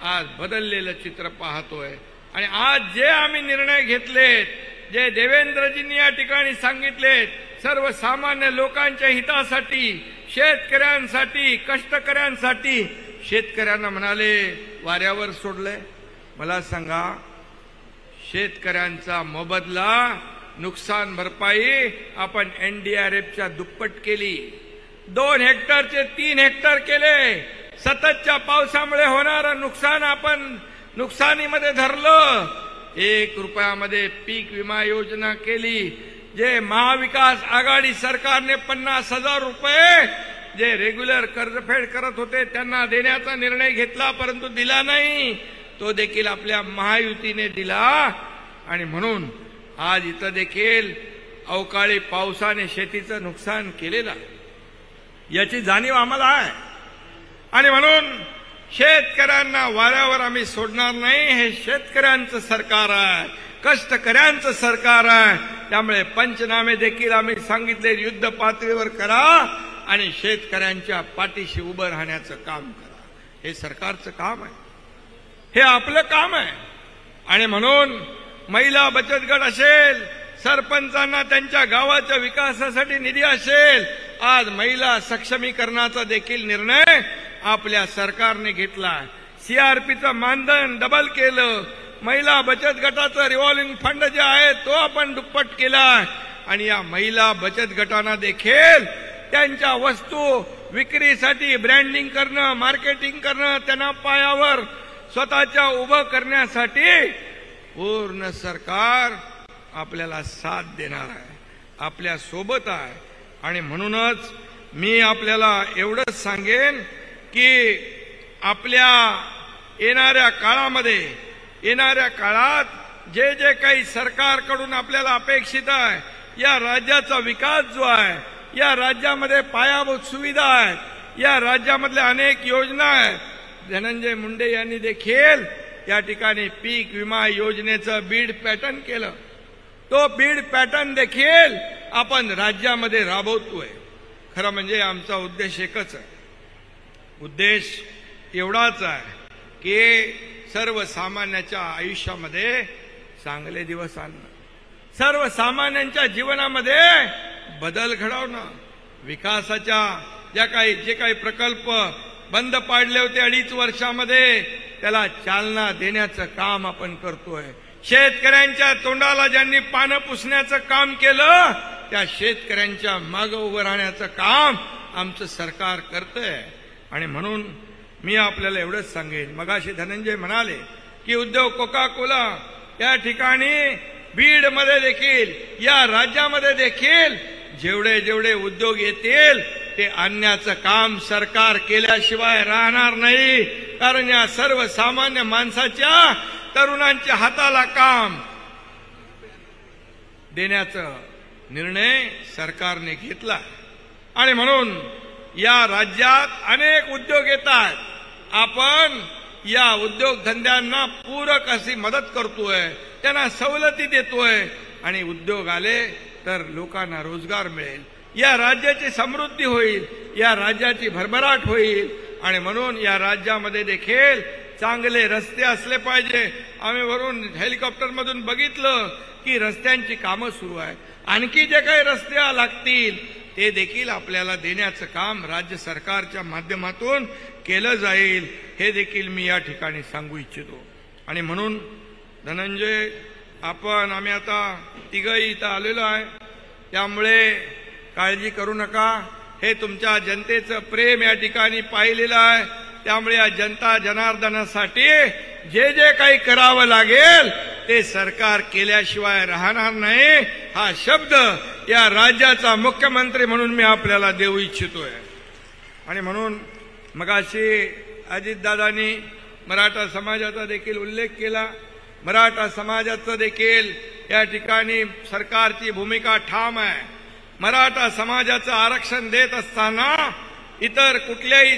[SPEAKER 8] आज बदललेलं चित्र पाहतोय. आणि आज जे आम्ही निर्णय घेतलेत, जे देवेंद्रजींनी या ठिकाणी सांगितलेत, सर्वसामान्य लोकांच्या हितासाठी, शेतकऱ्यांसाठी, कष्टकऱ्यांसाठी, शेतकऱ्यांना म्हणाले वाऱ्यावर सोडले. मला सांगा, शेतकऱ्यांचा मोबदला, नुकसान भरपाई आपण एनडीआरएफच्या दुप्पट केली, 2 हेक्टरचे 3 हेक्टर केले, सततच्या पावसामुळे होणारं नुकसान आपण नुकसानीमध्ये धरलं, 1 रुपयामध्ये पीक विमा योजना केली, जे महाविकास आघाडी सरकारने 50,000 रुपये जे रेग्युलर कर्जफेड करत होते त्यांना देण्याचा निर्णय घेतला, परंतु दिला नाही, तो देखील आपल्या महायुतीने दिला. आणि म्हणून आज इथं देखील अवकाळी पावसाने शेतीचं नुकसान केलेलं आहे, याची जाणीव आम्हाला आहे. आणि म्हणून शेतकऱ्यांना वाऱ्यावर आम्ही सोडणार नाही. हे शेतकऱ्यांचं सरकार आहे, कष्टकऱ्यांचं सरकार आहे. त्यामुळे पंचनामे देखील आम्ही सांगितले युद्ध पातळीवर करा आणि शेतकऱ्यांच्या पाठीशी उभं राहण्याचं काम करा. हे सरकारचं काम आहे, हे आपलं काम आहे. आणि म्हणून महिला बचत गट असेल, सरपंचांना त्यांच्या गावाच्या विकासासाठी निधी असेल, आज महिला सक्षमीकरणाचा देखील निर्णय आपल्या सरकारने घेतला. सीआरपीचं मानधन डबल केलं, महिला बचत गटाचं रिव्हॉल्विंग फंड जे आहे तो आपण दुप्पट केला. आणि या महिला बचत गटांना देखील त्यांच्या वस्तू विक्रीसाठी ब्रँडिंग करणं, मार्केटिंग करणं, त्यांना पायावर स्वतःच्या उभं करण्यासाठी पूर्ण सरकार आपल्याला साथ देणार आहे, आपल्या सोबत आहे. आणि म्हणूनच मी आपल्याला एवढंच सांगेन की आपल्या येणाऱ्या काळात जे जे काही सरकारकडून आपल्याला अपेक्षित आहे, या राज्याचा विकास जो आहे, या राज्यामध्ये पायाभूत सुविधा आहेत, या राज्यामधल्या अनेक योजना आहेत. धनंजय मुंडे यांनी देखील या ठिकाणी पीक विमा योजनेचं बीड पॅटर्न केलं. तो बीड पॅटर्न देखील आपण राज्यामध्ये राबवतोय. खरं म्हणजे आमचा उद्देश एकच आहे, उद्देश एवढाच आहे की सर्वसामान्यांच्या आयुष्यामध्ये चांगले दिवस आणणं, सर्वसामान्यांच्या जीवनामध्ये बदल घडवणं, विकासाच्या जे काही प्रकल्प बंद पाडले होते 2.5 वर्षामध्ये त्याला चालना देण्याचं काम आपण करतोय. शेतकऱ्यांच्या तोंडाला ज्यांनी पानं पुसण्याचं काम केलं, त्या शेतकऱ्यांच्या मागे उभं राहण्याचं काम आमचं सरकार करतंय. आणि म्हणून मी आपल्याला एवढंच सांगेन, मगाशी धनंजय म्हणाले की उद्योग कोका कोला या ठिकाणी बीडमध्ये देखील, या राज्यामध्ये देखील जेवढे जेवढे उद्योग येतील ते आणण्याचं काम सरकार केल्याशिवाय राहणार नाही. कारण या सर्वसामान्य माणसाच्या तरुणांच्या हाताला काम देण्याचा निर्णय सरकारने घेतला आणि म्हणून या राज्यात अनेक उद्योग येतात. आपण या उद्योगधंद्यांना पूरक अशी मदत करतोय, त्यांना सवलती देतोय आणि उद्योग आले तर लोकांना रोजगार मिळेल, या राज्याची समृद्धी होईल, या राज्याची भरभराट होईल. आणि म्हणून या राज्यामध्ये देखील चांगले रस्ते असले पाहिजे. आम्ही वरून हेलिकॉप्टरमधून बघितलं की रस्त्यांची कामं सुरू आहेत. आणखी जे काही रस्ते लागतील ते देखील आपल्याला देण्याचं काम राज्य सरकारच्या माध्यमातून केलं जाईल, हे देखील मी या ठिकाणी सांगू इच्छितो. आणि म्हणून धनंजय, आम्ही आता तिघही इथं आलेलो आहे, त्यामुळे काळजी करू नका. हे तुमच्या जनतेचं प्रेम या ठिकाणी पाहिलेलं आहे. त्यामुळे या जनता जनार्दनासाठी जे जे काही करावं लागेल ते सरकार केल्याशिवाय राहणार नाही, हा शब्द या राज्याचा मुख्यमंत्री म्हणून मी आपल्याला देऊ इच्छितोय. आणि म्हणून मगाशी अजितदादांनी मराठा समाजाचा देखील उल्लेख केला. मराठा समाजाचं देखील या ठिकाणी सरकारची भूमिका ठाम आहे. मराठा समाजाचं आरक्षण देत असताना इतर कुठल्याही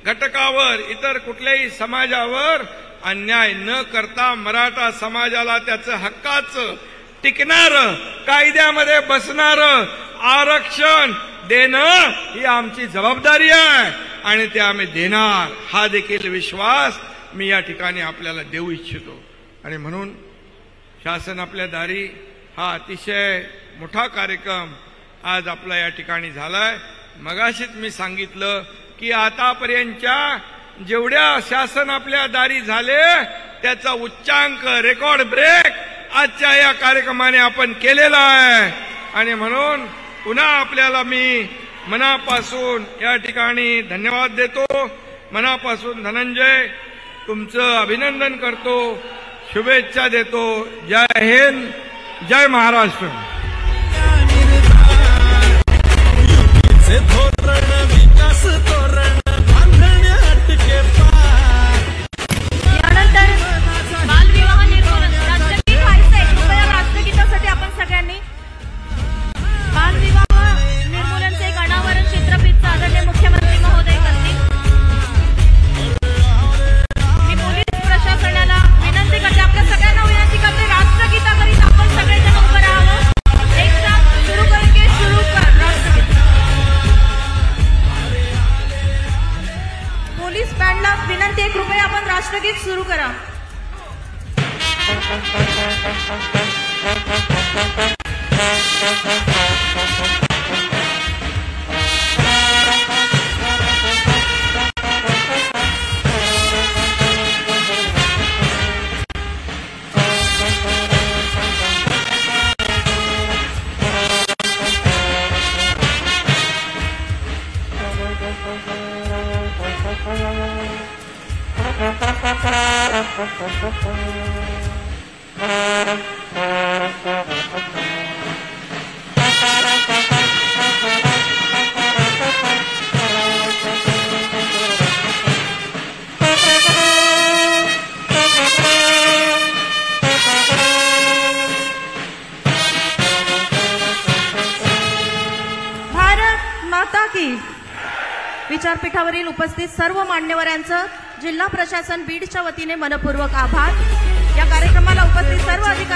[SPEAKER 8] घटकावर, इतर कुठल्याही समाजावर अन्याय न करता मराठा समाजाला त्याचं हक्काचं, टिकणारं, कायद्यामध्ये बसणारं आरक्षण देणं ही आमची जबाबदारी आहे आणि ते आम्ही देणार, हा देखील विश्वास मी या ठिकाणी आपल्याला देऊ इच्छितो. आणि म्हणून शासन आपल्या दारी हा अतिशय मोठा कार्यक्रम आज आपला या ठिकाणी झालाय. मगाशीच मी सांगितलं की आतापर्यंतच्या जेवढ्या शासन आपल्या दारी झाले त्याचा उच्चांक, रेकॉर्ड ब्रेक आजच्या या कार्यक्रमाने आपण केलेला आहे. आणि म्हणून पुन्हा आपल्याला मी मनापासून या ठिकाणी धन्यवाद देतो. मनापासून धनंजय, तुमचं अभिनंदन करतो, शुभेच्छा देतो. जय हिंद, जय महाराष्ट्र.
[SPEAKER 1] यानंतर बालविवाह निर्मूलन राष्ट्रगीत व्हायचंय. कृपया राष्ट्रगीतासाठी आपण सगळ्यांनी बालविवाह निर्मूलनचे एक अनावरण चित्रफित आदरणीय मुख्यमंत्री महोदय करतील. मी पोलीस प्रशासनाला विनंती करते, आपल्या सगळ्यांना विनंती करते, राष्ट्रगीताकरिता आपण सगळेजण उभं राहावं. एक साथ सुरू करके सुरू कर राष्ट्रगीत. पोलीस बँडला विनंती आहे, कृपया आपण राष्ट्रगीत सुरू करा. भारत माता की. विचारपीठावरील उपस्थित सर्व मान्यवरांचं जिल्हा प्रशासन बीडच्या वतीने मनपूर्वक आभार. या कार्यक्रमाला उपस्थित सर्व अधिकारी